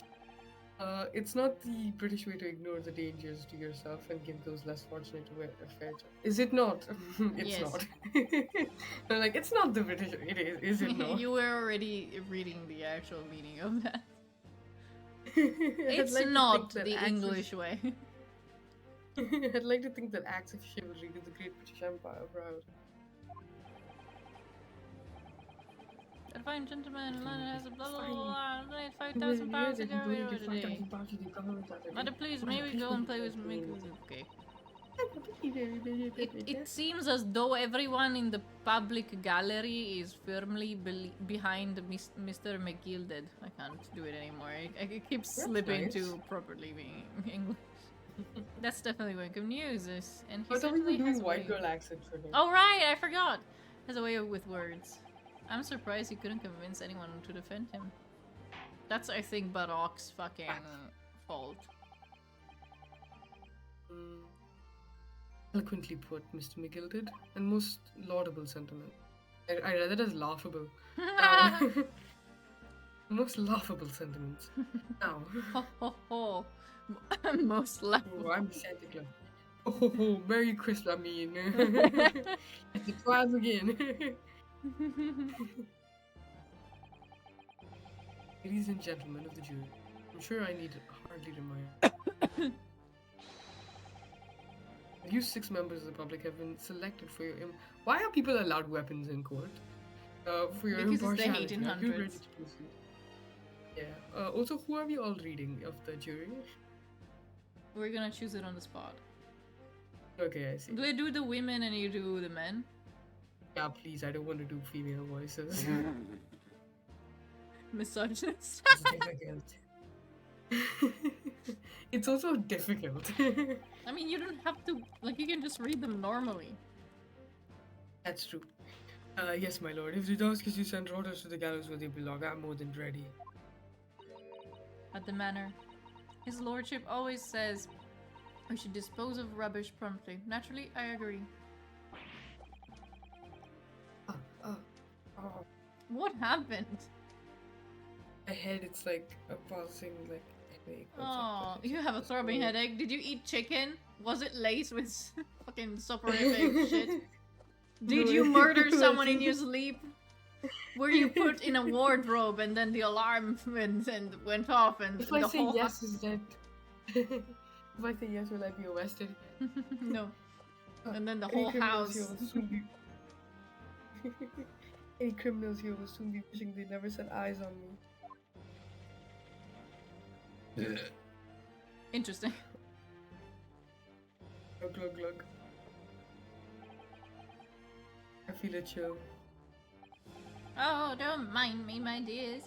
It's not the British way to ignore the dangers to yourself and give those less fortunate a fair chance. Is it not? It's Yes. not. They're like, it's not the British. It is it not? You were already reading the actual meaning of that. I'd It's like to not think that the acts of- English way. I'd like to think that acts of chivalry to the Great British Empire are proud. That fine gentleman in London has a blah blah Fine. blah blah. Donate 5,000 pounds to go away today. Mother, Mother, please, may we go and play with me? Okay. It seems as though everyone in the public gallery is firmly behind Mr. McGilded. I can't do it anymore. I keep slipping nice. to properly being English. That's definitely welcome news. And he I thought we were certainly has doing a white way. girl accent for him. Oh right, I forgot. Has a way with words. I'm surprised he couldn't convince anyone to defend him. That's, I think, Barok's fucking fault. Mm. Eloquently put, Mr. McGilded, and most laudable sentiment. I read it as laughable. Most laughable sentiments. Now, Ho ho ho. Most laughable. oh, I'm Santa Claus. Oh, Merry Christmas, I mean. It's a trials again. Ladies and gentlemen of the jury, I'm sure I need hardly remind. You 6 members of the public have been selected for your. Why are people allowed weapons in court? For your Because it's the impartiality. Are you 1800s. ready to proceed? Yeah. Also, who are we all reading of the jury? We're gonna choose it on the spot. Okay, I see. Do I do the women and you do the men? Yeah, please. I don't want to do female voices. Misogynist. It's difficult. It's also difficult. I mean, you don't have to. Like, you can just read them normally. That's true. Yes, my lord. If the task is to send rotters to the gallows where they belong, I'm more than ready. At the manor. His lordship always says we should dispose of rubbish promptly. Naturally, I agree. Oh. What happened? My head, it's like a passing, like, headache. Oh, you have a throbbing headache. Did you eat chicken? Was it laced with fucking soporific shit? Did No, you it murder someone in wasn't. your sleep? Were you put in a wardrobe and then the alarm went off and If the I say whole yes, is that... if I say yes, will I be arrested? no. And then the Any whole criminals house. here will soon be... Any criminals here will soon be wishing they never set eyes on me. Interesting. Glug, glug, glug. I feel a chill. Oh, don't mind me, my dears.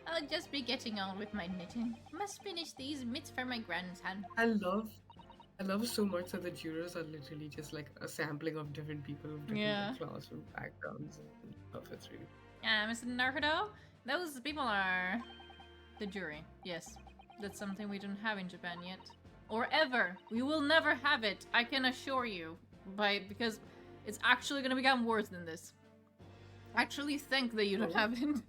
I'll just be getting on with my knitting. Must finish these mitts for my grandson. I love so much that the jurors are literally just like a sampling of different people of different Yeah. classroom backgrounds and stuff. It's really Mr. Naruto, those people are the jury. Yes, that's something we don't have in Japan yet. Or ever. We will never have it, I can assure you. Because it's actually gonna become worse than this. Actually think that you don't Oh. have it.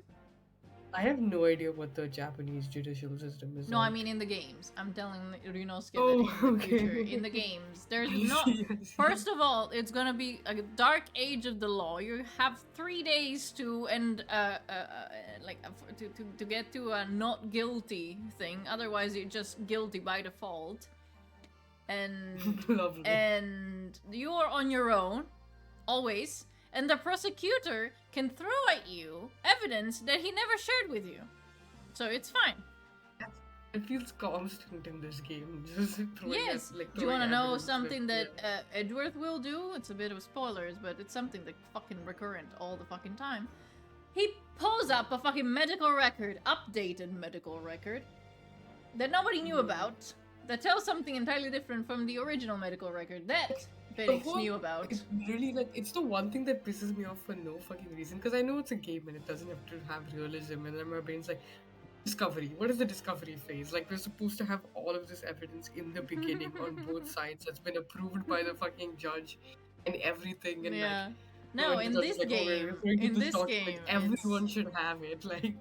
I have no idea what the Japanese judicial system is No, I like. mean in the games. I'm telling Ryunosuke Oh, that in the future. okay. In the games. There's I no... see, I see. First of all, it's gonna be a dark age of the law. You have 3 days to to get to a not guilty thing. Otherwise, you're just guilty by default. And Lovely. and you are on your own, always. And the prosecutor can throw at you evidence that he never shared with you. So it's fine. It feels constant in this game. Just throwing Yes. Like, Do you want to throwing know evidence, something like, that Edgeworth will do? It's a bit of spoilers, but it's something that fucking recurrent all the fucking time. He pulls up a fucking medical record, updated medical record, that nobody knew about, that tells something entirely different from the original medical record that Phoenix whole- knew about. It's really like it's the one thing that pisses me off for no fucking reason. Because I know it's a game and it doesn't have to have realism, and then my brain's like, discovery. What is the discovery phase? Like we're supposed to have all of this evidence in the beginning on both sides that's been approved by the fucking judge and everything. And Yeah. like, No, when in the judge this is like, oh, we're game, referring to in this this document, game, everyone it's- should have it. Like,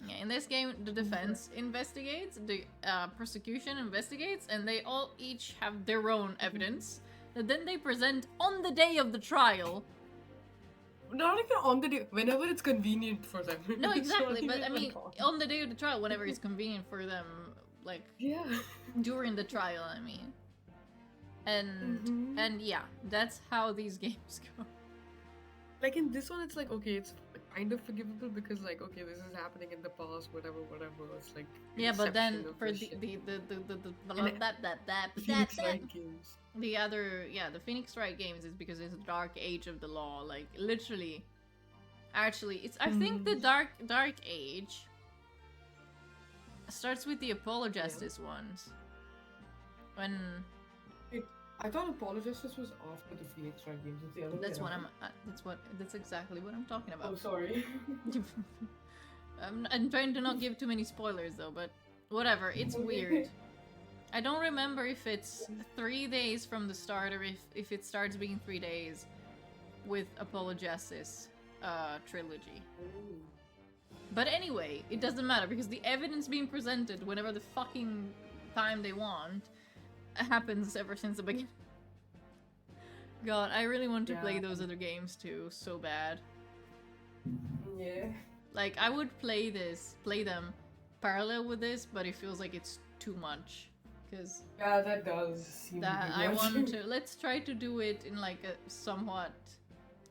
Yeah, in this game, the defense investigates, the prosecution investigates, and they all each have their own evidence that then they present on the day of the trial. not even on the day, whenever it's convenient for them. No, It's not exactly, but even, I mean, like, on the day of the trial, whenever it's convenient for them, like yeah. during the trial, I mean. And Mhm. and yeah, that's how these games go. Like in this one, it's like okay, it's kind of forgivable because like okay, this is happening in the past, whatever. It's like Yeah, but then inception of for this the shit. the Phoenix Wright games. the other, yeah, the Phoenix Wright games is because it's a dark age of the law, like literally. Actually, it's I think the dark age starts with the Apollo Justice ones. When I thought Apollo Justice was after the Phoenix Wright games. It's the other way that's what around. that's exactly what I'm talking Oh, about. sorry. I'm trying to not give too many spoilers though, but whatever, it's Okay. weird. I don't remember if it's 3 days from the start or if it starts being 3 days with Apollo Justice trilogy. But anyway, it doesn't matter because the evidence being presented whenever the fucking time they want happens ever since the beginning. God, I really want to play Yeah. those other games too, so bad. Yeah. Like, I would play them parallel with this, but it feels like it's too much. Because Yeah, that does seem that to be I much. want to. Let's try to do it in like a somewhat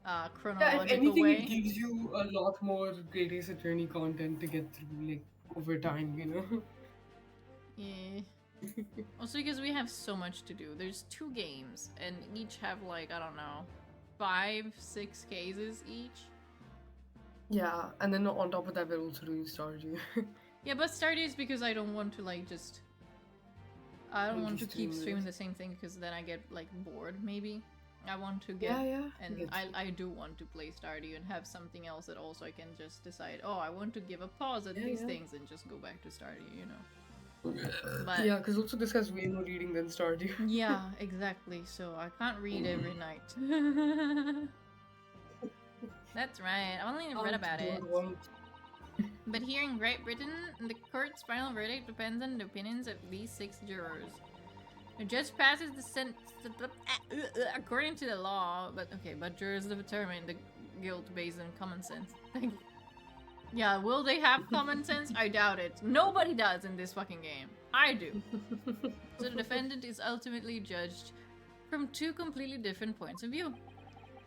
Yeah, chronological if anything, way. it gives you a lot more Great Ace Attorney content to get through, like, over time, you know? Yeah. Also because we have so much to do. There's 2 games, and each have like, I don't know, 5-6 cases each. Yeah, and then on top of that, we're also doing Stardew. Yeah, but Stardew is because I don't want to like just... I don't want to keep Multi-stream streaming this. the same thing because then I get like bored, maybe. I want to get, Yeah, yeah. and Get you. I do want to play Stardew and have something else that also I can just decide. Oh, I want to give a pause at Yeah, these yeah. things and just go back to Stardew. You know. But Yeah, because also this has way more reading than Stardew. yeah, exactly. So I can't read every night. That's right. I only read about it. Don't want. But here in Great Britain, the court's final verdict depends on the opinions of these 6 jurors. The judge passes the sentence according to the law, but jurors determine the guilt based on common sense. Yeah, will they have common sense? I doubt it. Nobody does in this fucking game. I do. So the defendant is ultimately judged from 2 completely different points of view.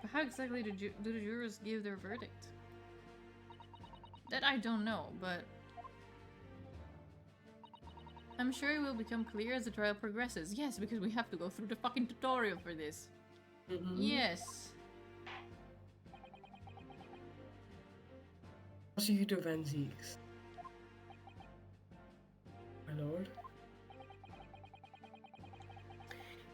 But how exactly do the jurors give their verdict? That I don't know, but I'm sure it will become clear as the trial progresses. Yes, because we have to go through the fucking tutorial for this. Yes. Prosecutor Van Zieks. My lord.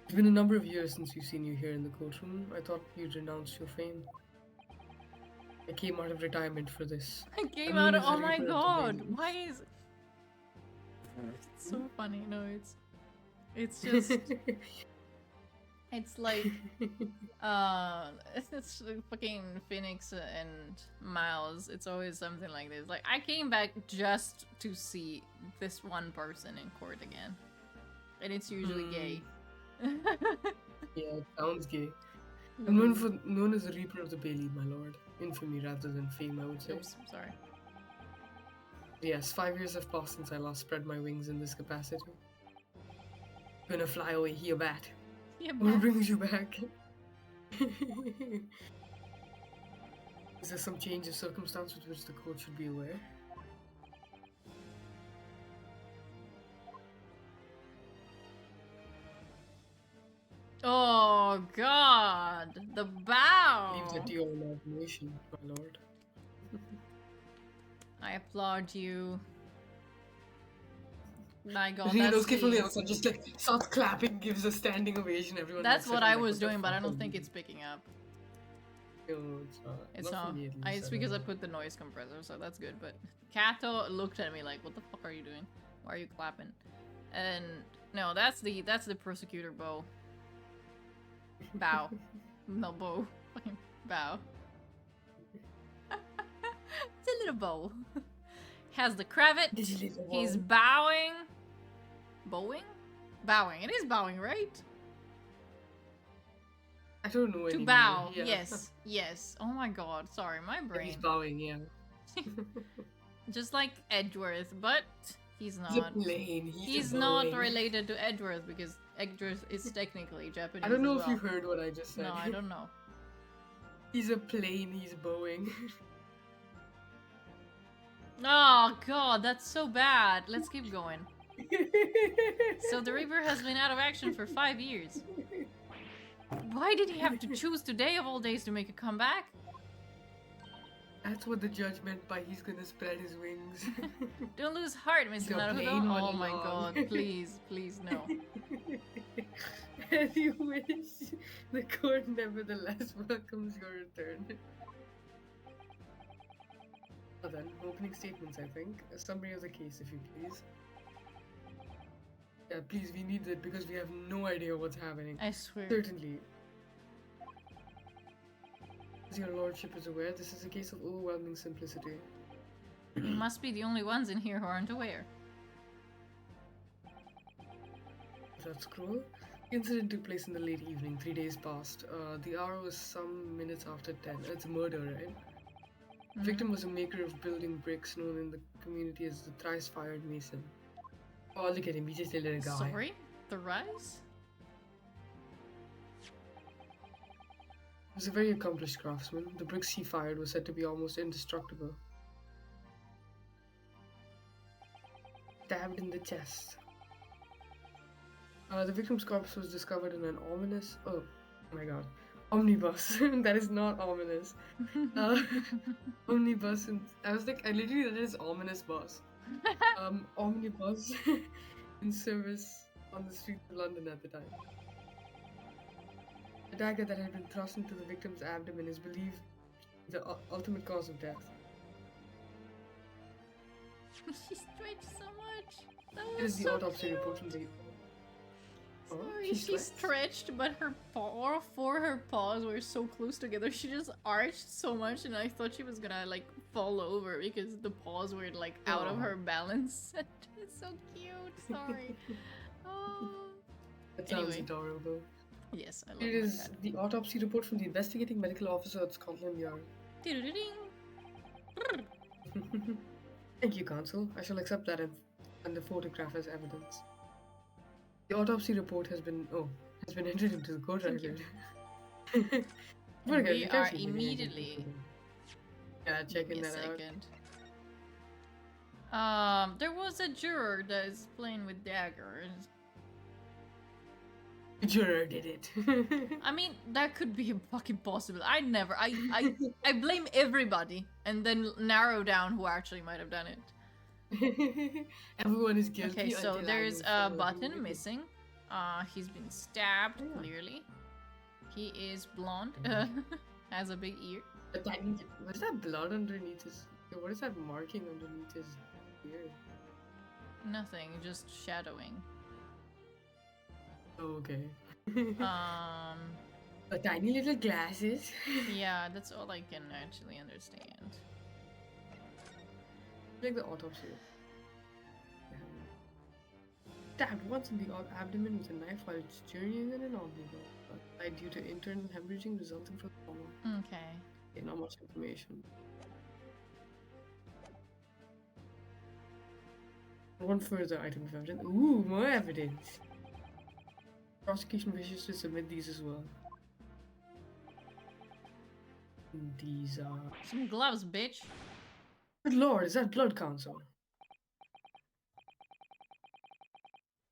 It's been a number of years since we've seen you here in the courtroom. I thought you'd renounced your fame. I came out of retirement for this. I came I'm out known of- as the oh my Reaper of the god! Bailey. Why is... It's so funny. No, it's just... It's like, it's fucking Phoenix and Miles. It's always something like this. Like, I came back just to see this one person in court again. And it's usually gay. Yeah, it sounds gay. Hmm. I'm known as the Reaper of the Bailey, my lord. Infamy rather than fame, I would say. Oops, sorry. Yes, 5 years have passed since I last spread my wings in this capacity. Gonna fly away here, bat. Yeah, What but brings you back? Is there some change of circumstance with which the court should be aware? oh god, the bow. Leave that to your imagination, my lord. I applaud you. My god, Reno's that's carefully the- also just like starts clapping, gives a standing ovation. Everyone. That's looks what at I him like, was "What the doing, but I fuck don't are think you it's picking up. doing?" No, it's not. It's Not not. for me, at It's least, because I don't put the noise compressor, so that's good. But Kato looked at me like, "What the fuck are you doing? Why are you clapping?" And no, that's the prosecutor bow. Bow, no bow. Fucking bow. It's a little bow. Has the cravat. This is little He's bow. bowing. Bowing? Bowing. It is bowing, right? I don't know To anymore. bow. Yeah. Yes. Yes. Oh my god. Sorry, my He's brain. bowing, yeah. Just like Edgeworth, but he's He's a not. plane. He's a not bowing. related to Edgeworth because Edgeworth is technically Japanese. I don't know as if well. you heard what I just said. No, I don't know. He's a plane. He's bowing. Oh god, that's so bad. Let's keep going. So the Reaper has been out of action for 5 years. Why did he have to choose today of all days to make a comeback? That's what the judge meant by he's gonna spread his wings. Don't lose heart, Mr. You're Naruto. playing all Oh my along. god, please, please, no. As you wish, the court nevertheless welcomes your return. Well then, opening statements, I think. A summary of the case, if you please. Yeah, please, we need it because we have no idea what's happening. I swear. Certainly. As your lordship is aware, this is a case of overwhelming simplicity. You must be the only ones in here who aren't aware. That's cruel. The incident took place in the late evening, 3 days past. The hour was some minutes after 10. It's a murder, right? The Mhm. victim was a maker of building bricks known in the community as the thrice-fired mason. Oh, look at him, he's just a little guy. Sorry? The rise? He was a very accomplished craftsman. The bricks he fired were said to be almost indestructible. Stabbed in the chest. The victim's corpse was discovered in an ominous... Oh my god. Omnibus. That is not ominous. Omnibus. And I was like, I literally read it as ominous bus. Omnibus in service on the streets of London at the time. The dagger that had been thrust into the victim's abdomen is believed the ultimate cause of death. She stretched so much. That It was is the so autopsy cute. report from the. Oh, Sorry, she she sweats? stretched, but her all four of her paws were so close together. She just arched so much, and I thought she was gonna like fall over because the paws were like out of Aw. her balance. It's so cute. Sorry. Oh. That sounds Anyway. adorable. Yes, I love It my is cat. the autopsy report from the investigating medical officer at Scotland Yard. Doo-doo-doo-ding. Thank you, Counsel. I shall accept that and the photograph as evidence. The autopsy report has been entered into the court Thank you. record. And Okay, we you are can see the immediately. Yeah, checking Give me a that out. second. There was a juror that is playing with daggers. The juror did it. I mean, that could be fucking possible. I blame everybody and then narrow down who actually might have done it. Everyone is guilty. Okay, so until I there's know a someone who button did it. missing. He's been stabbed, Oh. clearly. He is blonde, has a big ear. But was that blood underneath his? What is that marking underneath his ear? Nothing, just shadowing. Oh, okay. The Tiny little glasses. yeah, that's all I can actually understand. Like the autopsy. Stabbed once in the abdomen with a knife while journeying in an omnibus. Died due to internal hemorrhaging resulting from trauma. Okay. Okay, not much information. One further item of evidence. Ooh, more evidence. Prosecution wishes to submit these as well. These are. Some gloves, bitch. Good lord, is that blood, Counsel?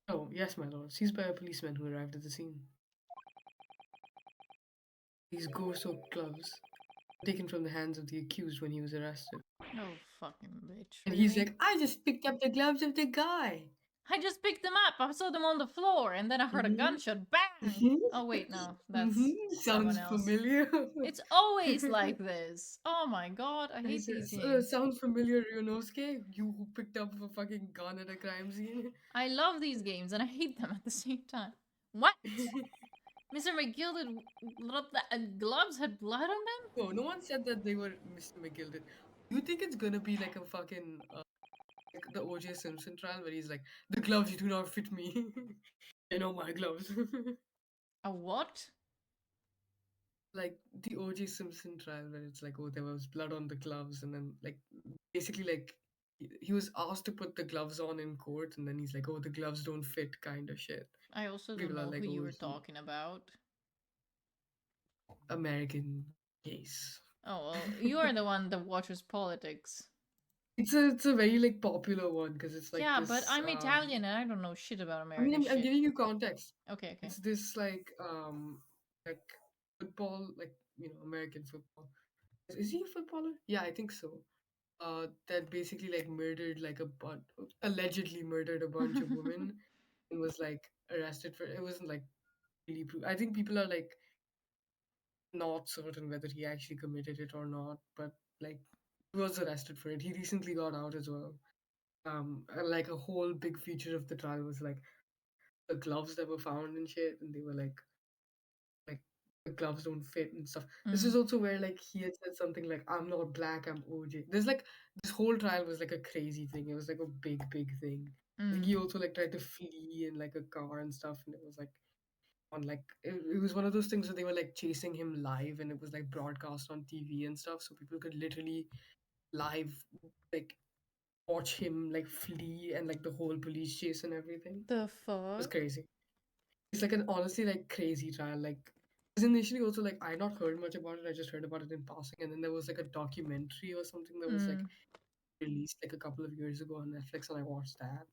Oh, yes, my lord. Seized by a policeman who arrived at the scene. These gore-soaked gloves were taken from the hands of the accused when he was arrested. Oh, fucking bitch. And he's really? like, I just picked up the gloves of the guy. I just picked them up. I saw them on the floor, and then I heard a Mhm. gunshot. Bang! Mhm. Oh wait, no, that's Mhm. someone Sounds else. familiar. It's always like this. Oh my god, I hate these games. Sounds familiar, Ryonosuke? You who picked up a fucking gun at a crime scene? I love these games, and I hate them at the same time. What? Mr. McGilded gloves had blood on them? No one said that they were Mr. McGilded. You think it's gonna be like a fucking like the O.J. Simpson trial where he's like, the gloves do not fit me. I know my gloves. A what? Like the O.J. Simpson trial where it's like, oh, there was blood on the gloves, and then like basically like he was asked to put the gloves on in court, and then he's like, oh, the gloves don't fit, kind of shit. I also don't People are know like, who you oh, were he- talking about. American case. Oh, well, you are the one that watches politics. It's a very like popular one because it's like yeah, this, but I'm Italian and I don't know shit about I American mean, I'm shit. giving you context. Okay, okay. It's this like football, like American football. Is he a footballer? Yeah, I think so. That basically like murdered like allegedly murdered a bunch of women and was like arrested for it. Wasn't like really I think people are like not certain whether he actually committed it or not, but like he was arrested for it. He recently got out as well. And like a whole big feature of the trial was like the gloves that were found and shit, and they were like the gloves don't fit and stuff. This is also where like he had said something like, I'm not black, I'm OJ. There's like this whole trial was like a crazy thing. It was like a big thing. I think he also like tried to flee in like a car and stuff, and it was like on like it was one of those things where they were like chasing him live, and it was like broadcast on TV and stuff, so people could literally live like watch him like flee and like the whole police chase and everything. The It was fuck? crazy. It's like an honestly like crazy trial. Like, because initially also like I not heard much about it. I just heard about it in passing, and then there was like a documentary or something that was like released like a couple of years ago on Netflix, and I watched that.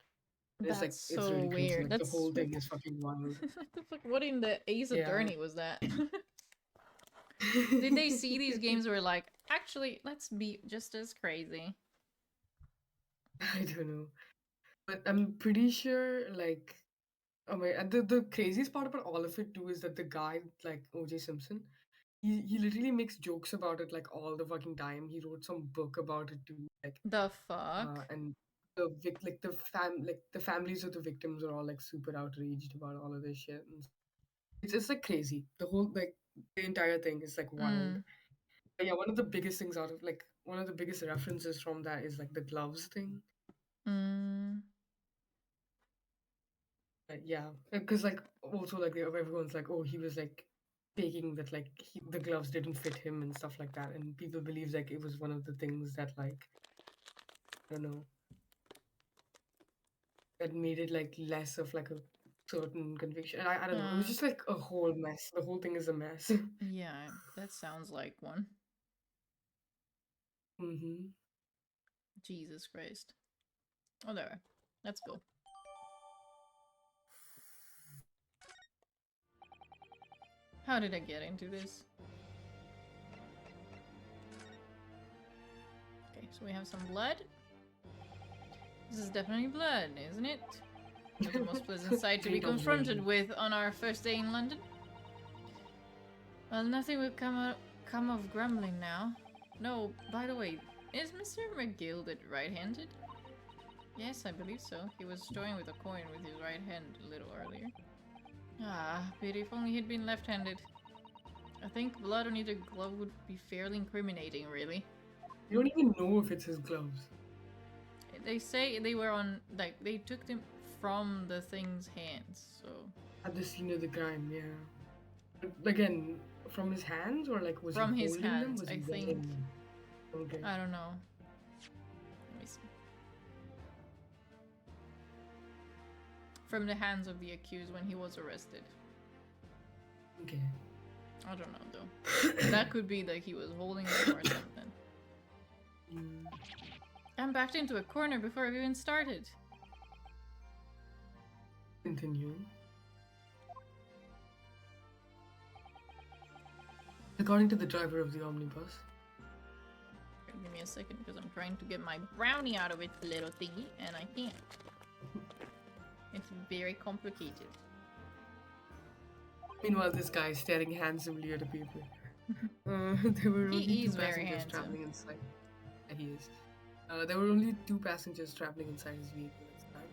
And That's it's so really crazy. weird. Like That's the whole what thing the is fucking wild. what the fuck? What in the Ace Yeah. Attorney was that? Did they see these games were like, actually, let's be just as crazy? I don't know, but I'm pretty sure like Oh my, and the craziest part about all of it too is that the guy, like OJ Simpson, he literally makes jokes about it like all the fucking time. He wrote some book about it too, like The fuck? and like the families of the victims are all like super outraged about all of this shit. And it's just like crazy. The whole like the entire thing is like wild. Mm. But yeah, one of the biggest things out of like one of the biggest references from that is like the gloves thing. Mm. Yeah, because like also like everyone's like, oh, he was like faking that like the gloves didn't fit him and stuff like that, and people believe like it was one of the things that like I don't know that made it like less of like a certain conviction. And I don't know, it was just like a whole mess. The whole thing is a mess. Yeah, that sounds like one. Mm-hmm. Jesus Christ. Oh, there. Let's go. How did I get into this? Okay, so we have some blood. This is definitely blood, isn't it? Not the most pleasant sight to be Drink of confronted rain. with on our first day in London. Well, nothing will come of grumbling now. No, by the way, is Mr. McGilded right-handed? Yes, I believe so. He was toying with a coin with his right hand a little earlier. Ah, pity if only he'd been left-handed. I think blood on either glove would be fairly incriminating, really. You don't even know if it's his gloves. They say they were on, like, they took them from the thing's hands, so... At the scene of the crime, yeah. But again, from his hands or like was From he his holding them? hands, Was I he think. wearing them? Okay. I don't know. Let me see. From the hands of the accused when he was arrested. Okay. I don't know, though. That could be that he was holding them or something. Mm. I'm backed into a corner before I've even started. Continuing. According to the driver of the omnibus, Give me a second, because I'm trying to get my brownie out of its little thingy, and I can't. It's very complicated. meanwhile, this guy is staring handsomely at the people. There were only He two is very passengers handsome. traveling inside. Yeah, he is. There were only two passengers traveling inside his vehicle at the time.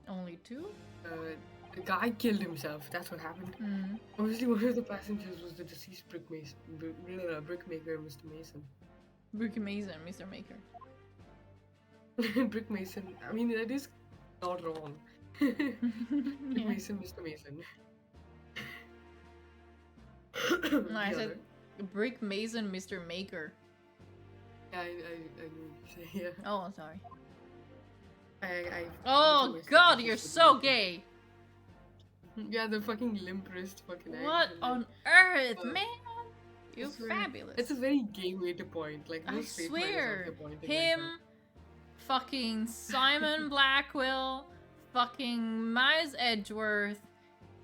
Only two? The guy killed himself. That's what happened. Hmm. Obviously, one of the passengers was the deceased brickmaker, Mr. Mason. Brick Mason, Mr. Maker. Brick Mason. I mean, that is not wrong. Brick Yeah. Mason, Mr. Mason. No, I The said other- Brick Mason, Mr. Maker. Yeah, I knew what you say, yeah. Oh, sorry. I Oh always god, thought you're this was so Mason. gay! Yeah, the fucking limp wrist fucking What act, on earth, Uh, man? You're it's very- fabulous. It's a very gay way to point. Like, I most straight men is out swear, there pointing like him, that. fucking Simon Blackwell, fucking Miles Edgeworth.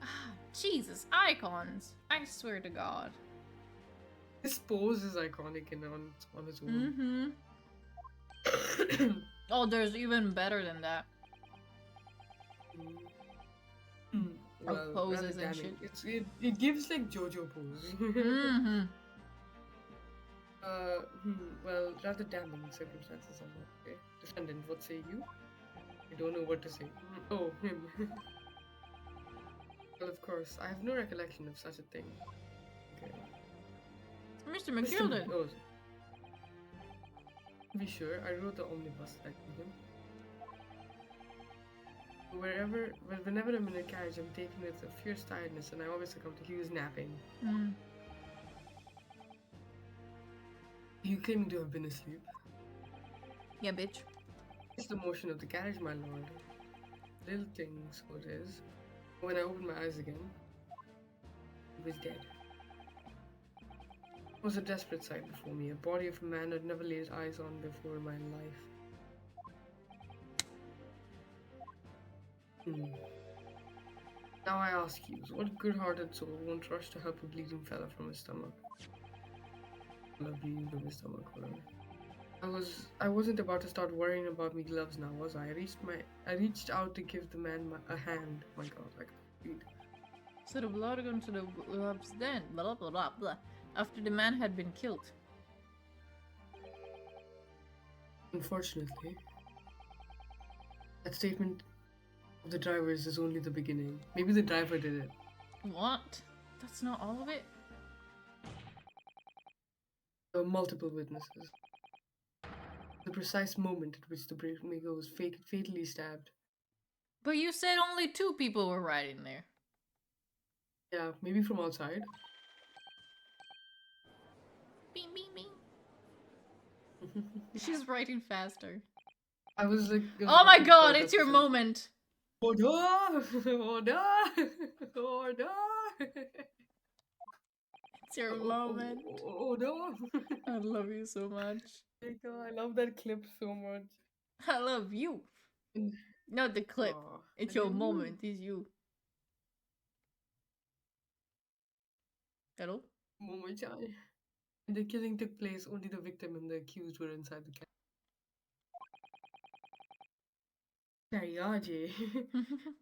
Ah, Jesus, icons. I swear to God. His pose is iconic and on its own. Mm-hmm. Oh, there's even better than that. Of poses rather and damning. shit. It gives like JoJo pose. Mm-hmm. Well, rather damning circumstances. Okay. Defendant, what say you? I don't know what to say. Oh, him. Well, of course, I have no recollection of such a thing. Okay. Mr. McGilded. Oh. To be sure, I rode the omnibus back to him. Whenever I'm in a carriage, I'm taken with a fierce tiredness, and I always succumb to. He was napping. Mm. You claiming to have been asleep? Yeah, bitch. It's the motion of the carriage, my lord. Little thing, so it is. When I opened my eyes again, he was dead. It was a desperate sight before me, a body of a man I'd never laid eyes on before in my life. Now I ask you, what good-hearted soul won't rush to help a bleeding fella from his stomach? A bleeding from his stomach, whatever. I wasn't about to start worrying about me gloves now, was I? I reached out to give the man a hand. My God, like, dude. So the blood got to the gloves then, blah blah blah blah, after the man had been killed. Unfortunately, that statement of the drivers is only the beginning. Maybe the driver did it. What? That's not all of it? There were multiple witnesses. The precise moment at which the Brickmaker was fatally stabbed. But you said only 2 people were riding there. Yeah, maybe from outside. Bing bing bing. She's writing faster. I was like, Oh my god, it's your moment! Order! Order! Order! It's your moment. Order! I love you so much. I love that clip so much. I love you. Mm. Not the clip. Aw, It's I your love you. moment. It's you. Hello? Moment time. When the killing took place, only the victim and the accused were inside the carriage.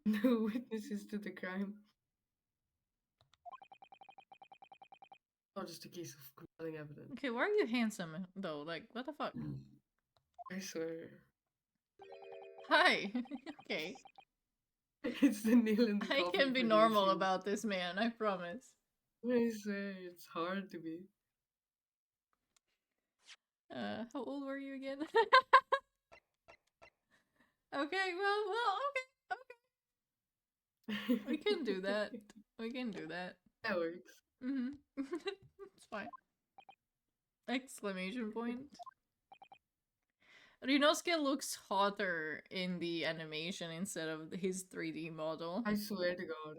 No witnesses to the crime. Not just a case of compelling evidence. Okay, why are you handsome though? Like, what the fuck? I swear. Hi. Okay. It's the nail in the I coffin can be for the normal accused. about this man, I promise. I swear, it's hard to be. How old were you again? Okay, well, okay. We can do that. We can do that. That works. Mm-hmm. It's fine. Exclamation point. Rinosuke looks hotter in the animation instead of his 3D model. I swear to God.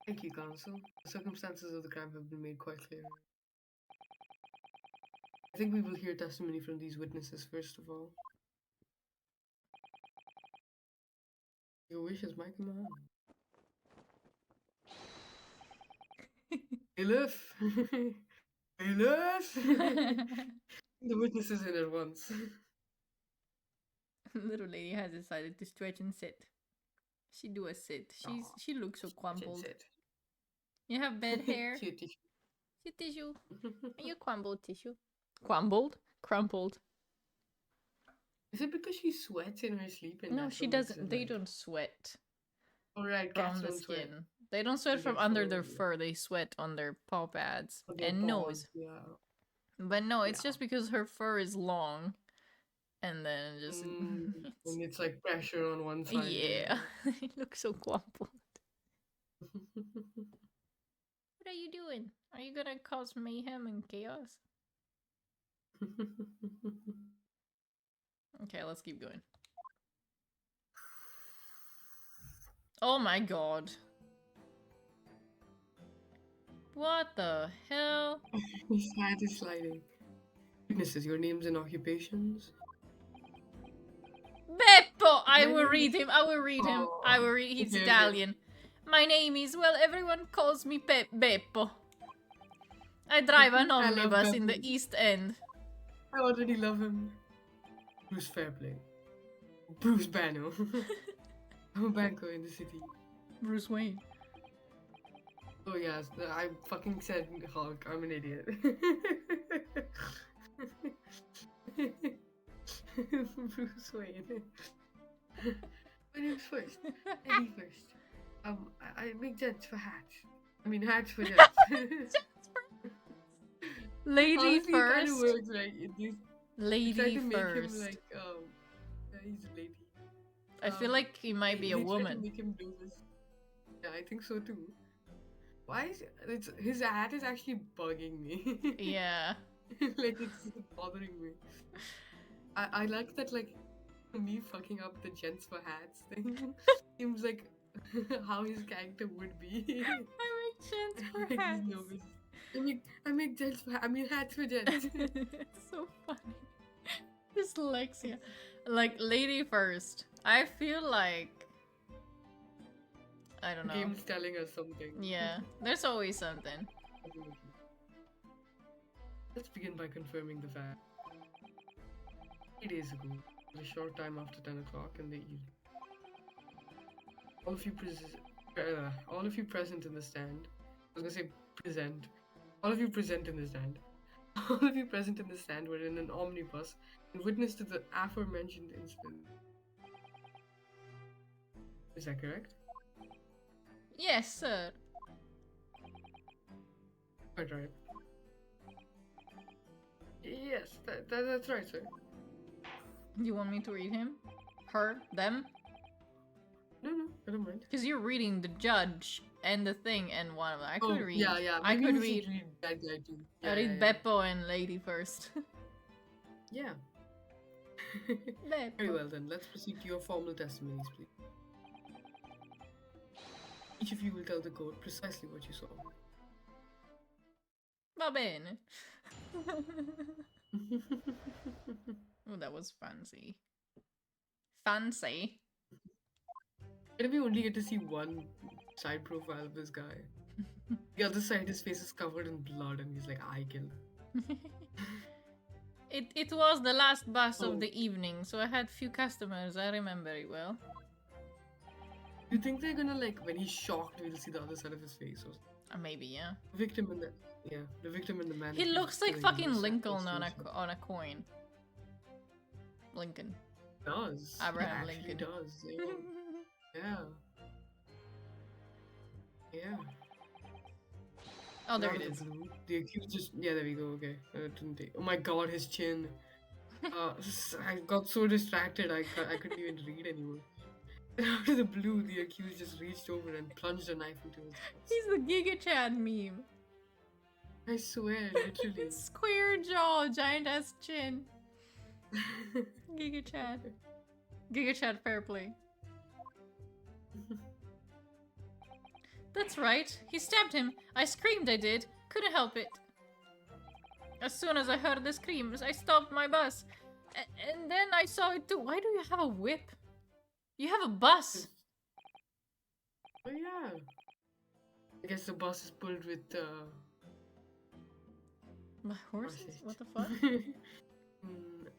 Thank you, Counsel. The circumstances of the crime have been made quite clear. I think we will hear testimony from these witnesses first of all. Your wish is my command. Bailiff! Bailiff! The witnesses in at once. Little lady has decided to stretch and sit. She do a sit. She looks so crumpled. Sit. You have bad hair. Cute tissue. Cute tissue. Are you crumbled tissue? Crumbled? Crumpled. Is it because she sweats in her sleep? And No, that's she what makes doesn't. it They like- don't sweat Alright, from cats the don't sweat. skin. They don't sweat They from get under their fur. fur. They sweat on their paw pads On their and paws, nose. Yeah. But no, it's Yeah. just because her fur is long, and then just And it's like pressure on one side. yeah, it looks so crumpled. What are you doing? Are you gonna cause mayhem and chaos? Okay, let's keep going. Oh my god. What the hell? His hat is sliding. Witnesses, your names and occupations? Beppo! I My will name read is- him. I will read him. I will read. He's Okay, okay. Italian. My name is, well, everyone calls me Beppo. I drive an I love omnibus in the Beppo. East End. I already love him. Bruce Fairplay. Bruce Banner. I'm a banker in the city. Bruce Wayne. Oh yes, I fucking said Hulk. I'm an idiot. Bruce Wayne. My name's first. Eddie first. I make jets for hats. I mean hats for jets. Lady Honestly, it kind first. of works, right? You try Lady to make first. him like yeah, he's a lady. I feel like he might be a They try to woman. make him do this. Yeah, I think so too. Why is his hat is actually bugging me? Yeah. Like it's bothering me. I like that like me fucking up the gents for hats thing seems like how his character would be. I make chance for Like, he's hats. nervous. I make gents for hats for gents. It's so funny. Dyslexia. Like, lady first. I feel like... I don't know. Game's telling us something. Yeah, there's always something. Let's begin by confirming the fact. 3 days ago, a short time after 10 o'clock in the evening, all of you present in the stand. I was gonna say present. All of you present in the stand. All of you present in the stand were in an omnibus and witness to the aforementioned incident. Is that correct? Yes, sir. Quite right. Yes, that's right, sir. You want me to read him? Her? Them? No, I don't mind. Because you're reading the judge and the thing and one of them. I could read. Yeah. I maybe could we should read. that guy too. I read Beppo and Lady first. Yeah. Beppo. Very well then, let's proceed to your formal testimonies, please. Each of you will tell the court precisely what you saw. Va bene. Oh, that was fancy. Fancy. And we only get to see one side profile of this guy. The other side, his face is covered in blood, and he's like, I killed her. It was the last bus Oh. of the evening, so I had few customers. I remember it well. You think they're gonna, like, when he's shocked, we'll see the other side of his face? Or Maybe, yeah. the victim and the man. He who's looks like killing him fucking is Lincoln suicide. on a coin. Lincoln. Does. Abraham He actually Lincoln. does. Yeah. Yeah. Oh, there it Out of is. the blue, the accused just there we go. Okay, didn't take. Oh my god, his chin. I got so distracted I couldn't even read anymore. Out of the blue, the accused just reached over and plunged a knife into his chest. He's the Giga Chad meme. I swear, literally. Square jaw, giant ass chin. Giga Chad. Giga Chad fair play. That's right. He stabbed him. I screamed, I did. Couldn't help it. As soon as I heard the screams, I stopped my bus. And then I saw it too. Why do you have a whip? You have a bus. Oh yeah. I guess the bus is pulled with My horses? What the fuck?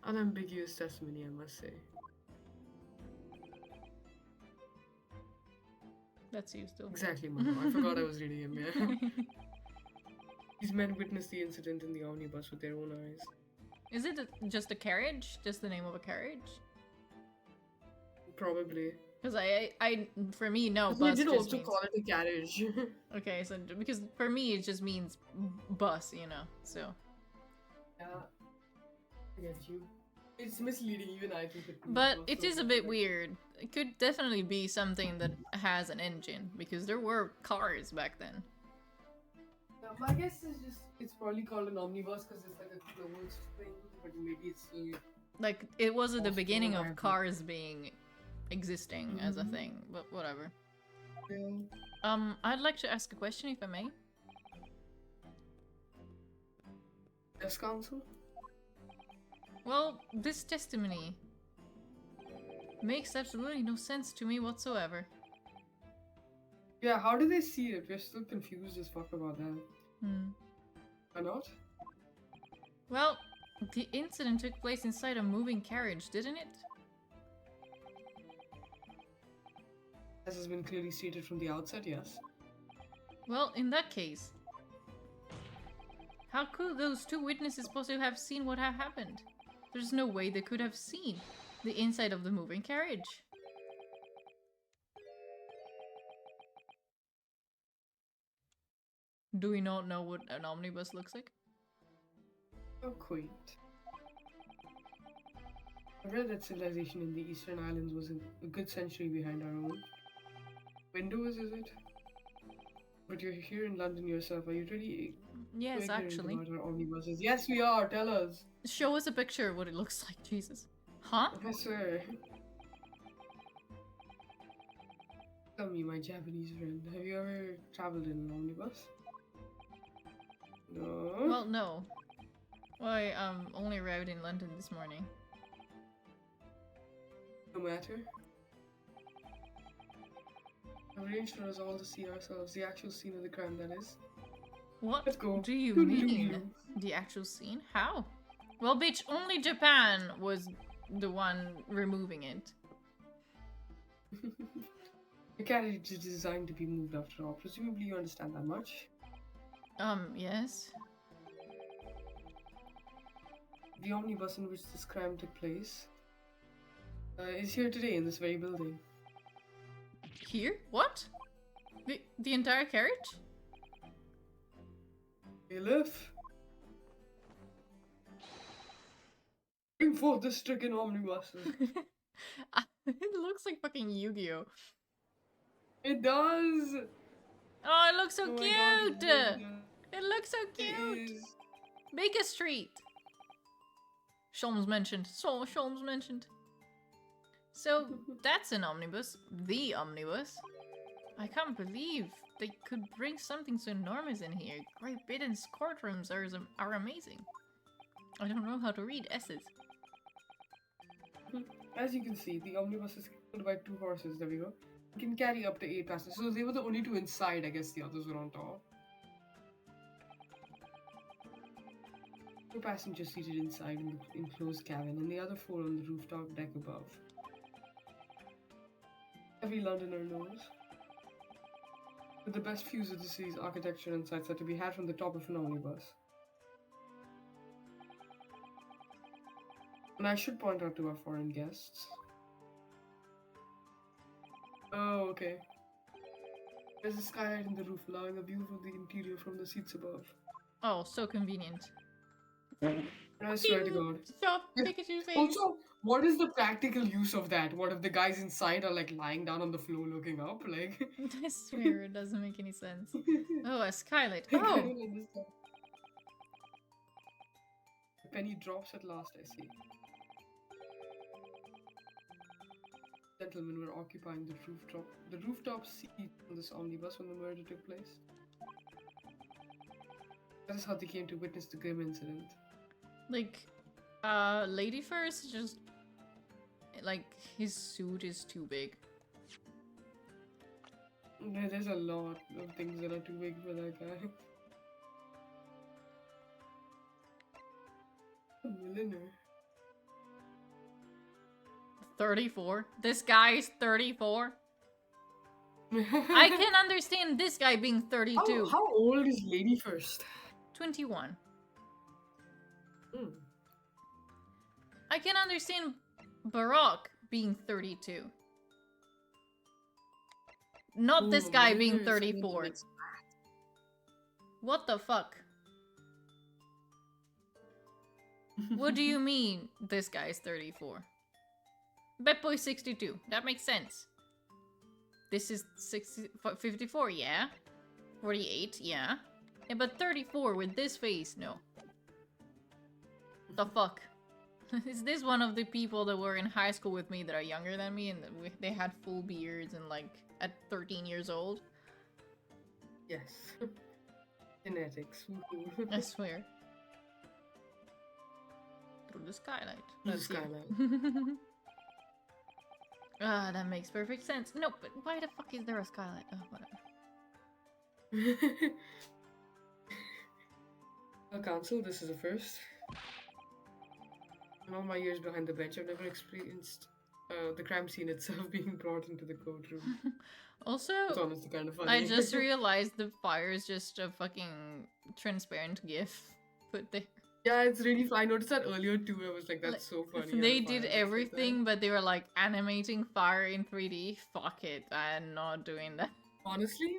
Unambiguous testimony, I must say. That's you still. Exactly, Mama. I forgot I was reading him, yeah. These men witnessed the incident in the omnibus with their own eyes. Is it just a carriage? Just the name of a carriage? Probably. Because for me, no, We bus did just also means... call it a carriage. Okay, so because for me it just means bus, you know, so. Yeah. I get you. It's misleading, even I think it. But it is a bit weird. It could definitely be something that has an engine, because there were cars back then. Yeah, my guess is it's probably called an omnibus because it's like a closed thing, but maybe it's still. Like, it was at the Also beginning of hybrid. cars existing as a Mhm. thing, but whatever. Yeah. I'd like to ask a question if I may. Yes, counsel? Well, this testimony makes absolutely no sense to me whatsoever. Yeah, how do they see it? We're still confused as fuck about that. Why not? Well, the incident took place inside a moving carriage, didn't it? As has been clearly stated from the outset, yes. Well, in that case, how could those two witnesses possibly have seen what had happened? There's no way they could have seen the inside of the moving carriage. Do we not know what an omnibus looks like? How quaint. I read that civilization in the Eastern Islands was a good century behind our own. Windows, is it? But you're here in London yourself. Are you really Yes, ignorant actually. about our omnibuses? Yes, we are. Tell us. Show us a picture of what it looks like, Jesus. Huh? I swear. Tell me, my Japanese friend, have you ever traveled in an omnibus? No. Well, no. I only arrived in London this morning. No matter. I've arranged for us all to see ourselves, the actual scene of the crime, that is. What Let's go. do you Toodaloo. mean? The actual scene? How? Well, bitch, only Japan was the one removing it. The carriage is designed to be moved after all. Presumably you understand that much. Yes. The omnibus in which this crime took place is here today in this very building. Here? What? The entire carriage? Bailiff, bring forth the stricken omnibuses. It looks like fucking Yu-Gi-Oh! It does! Oh, it looks so Oh my cute! God, it really does. It looks so It cute! is. Baker Street! Sholmes mentioned. Sholmes mentioned. So, that's an omnibus. The omnibus. I can't believe they could bring something so enormous in here. Great Britain's courtrooms are amazing. I don't know how to read S's. As you can see, the omnibus is pulled by 2 horses. There we go. It can carry up to 8 passengers. So they were the only 2 inside. I guess the others were on top. 2 passengers seated inside in the enclosed cabin, and the other 4 on the rooftop deck above. Every Londoner knows that the best views of the city's architecture and sights are to be had from the top of an omnibus. And I should point out to our foreign guests. Oh, okay. There's a skylight in the roof, allowing a view of the interior from the seats above. Oh, so convenient. And I swear to God. Stop, Pikachu face! Also, what is the practical use of that? What if the guys inside are like lying down on the floor looking up? Like, I swear, it doesn't make any sense. Oh, a skylight. I Oh! don't understand. The penny drops at last, I see. Gentlemen were occupying the rooftop seat on this omnibus when the murder took place. That is how they came to witness the grim incident. Like, Lady First just... Like, his suit is too big. There's a lot of things that are too big for that guy. A milliner. 34? This guy is 34? I can understand this guy being 32. How old is Lady First? 21. Hmm. I can understand Barack being 32. Not this Ooh, guy milliner being is something 34. that's- What the fuck? What do you mean this guy's 34? Betboy 62. That makes sense. This is 54, yeah? 48, yeah? Yeah, but 34 with this face, no. The fuck? Is this one of the people that were in high school with me that are younger than me and they had full beards and like at 13 years old? Yes. Genetics. I swear. Through the skylight. Through the That's it. skylight. Ah, that makes perfect sense. No, but why the fuck is there a skylight? Oh, whatever. Well, counsel, this is a first. In all my years behind the bench, I've never experienced the crime scene itself being brought into the courtroom. Also, It's honestly kind of funny. I just realized the fire is just a fucking transparent GIF put there. Yeah, it's really fun. I noticed that earlier too. I was like, that's so funny. They how the did fire looks like everything, but they were like animating fire in 3D. Fuck it, I'm not doing that. that. Honestly?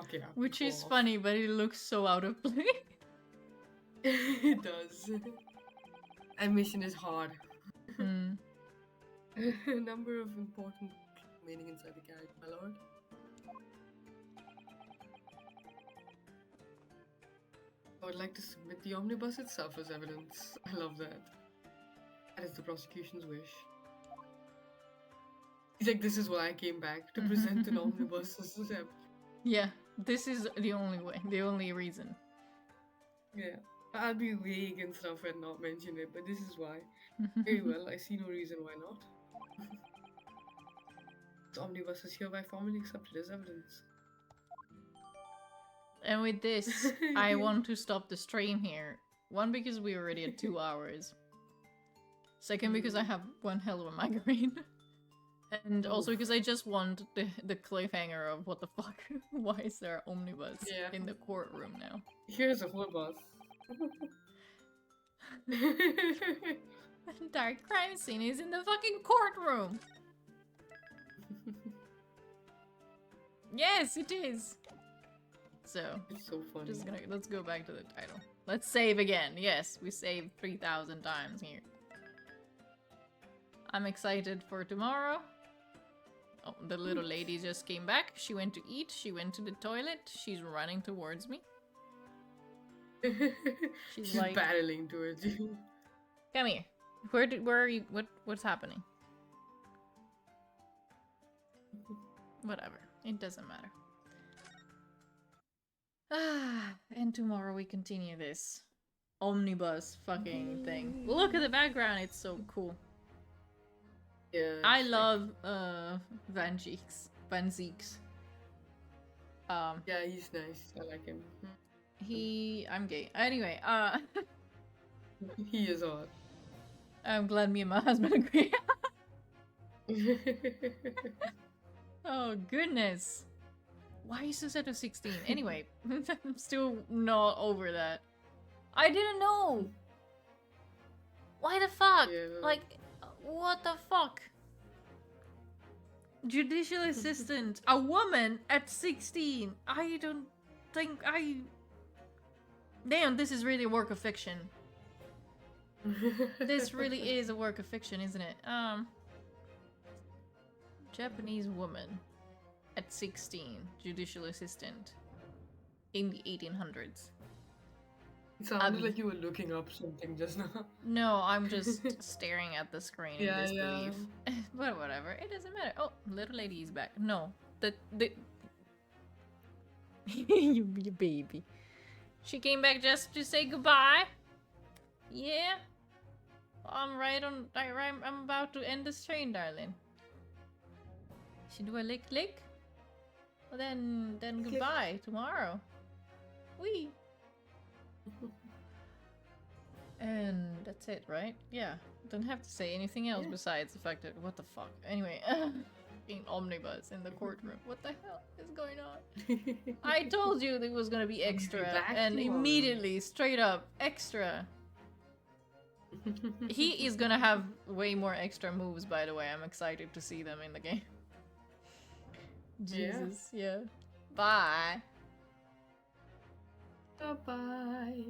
Okay. Which is off. funny, but it looks so out of place. It does. Admission is hard. Hmm. A number of important remaining inside the carriage, my lord. I would like to submit the omnibus itself as evidence. I love that. That is the prosecution's wish. He's like, this is why I came back, to present an omnibus as evidence. Yeah, this is the only way, the only reason. Yeah. I'll be vague and stuff and not mention it, but this is why. Very well, I see no reason why not. This omnibus is hereby formally accepted as evidence. And with this, I want to stop the stream here. One, because we're already at 2 hours. Second, because I have one hell of a migraine. And also because I just want the cliffhanger of what the fuck? Why is there an omnibus in the courtroom now? Here's a whole boss. Dark crime scene is in the fucking courtroom! Yes, it is! So, It's so funny. let's go back to the title. Let's save again. Yes, we saved 3,000 times here. I'm excited for tomorrow. Oh, the little lady just came back. She went to eat. She went to the toilet. She's running towards me. She's like- battling towards you. Come here. Where are you? What's happening? Whatever. It doesn't matter. Ah, and tomorrow we continue this omnibus fucking thing. Look at the background. It's so cool. Yeah. I it's like- love Van Zieks. Yeah, he's nice. I like him. I'm gay. Anyway, He is odd. I'm glad me and my husband agree. Oh goodness. Why is this at a 16? Anyway, I'm still not over that. I didn't know. Why the fuck? Yeah. Like, what the fuck? Judicial assistant, a woman at 16. I don't think Damn, this is really a work of fiction. This really is a work of fiction, isn't it? Japanese woman at 16, judicial assistant in the 1800s. It sounded Um, like you were looking up something just now. No, I'm just staring at the screen in Yeah, disbelief. But whatever, it doesn't matter. Oh, little lady is back. No, the you baby. She came back just to say goodbye. Yeah, I'm about to end the strain, darling. She do a lick lick. Well, then goodbye tomorrow. Wee. And that's it, right? Yeah. Don't have to say anything else besides the fact that what the fuck. Anyway, in omnibus in the courtroom. What the hell is going on? I told you it was gonna be extra, back and tomorrow. immediately, straight up, extra. He is gonna have way more extra moves, by the way. I'm excited to see them in the game. Yeah. Jesus, yeah. Bye. Bye-bye.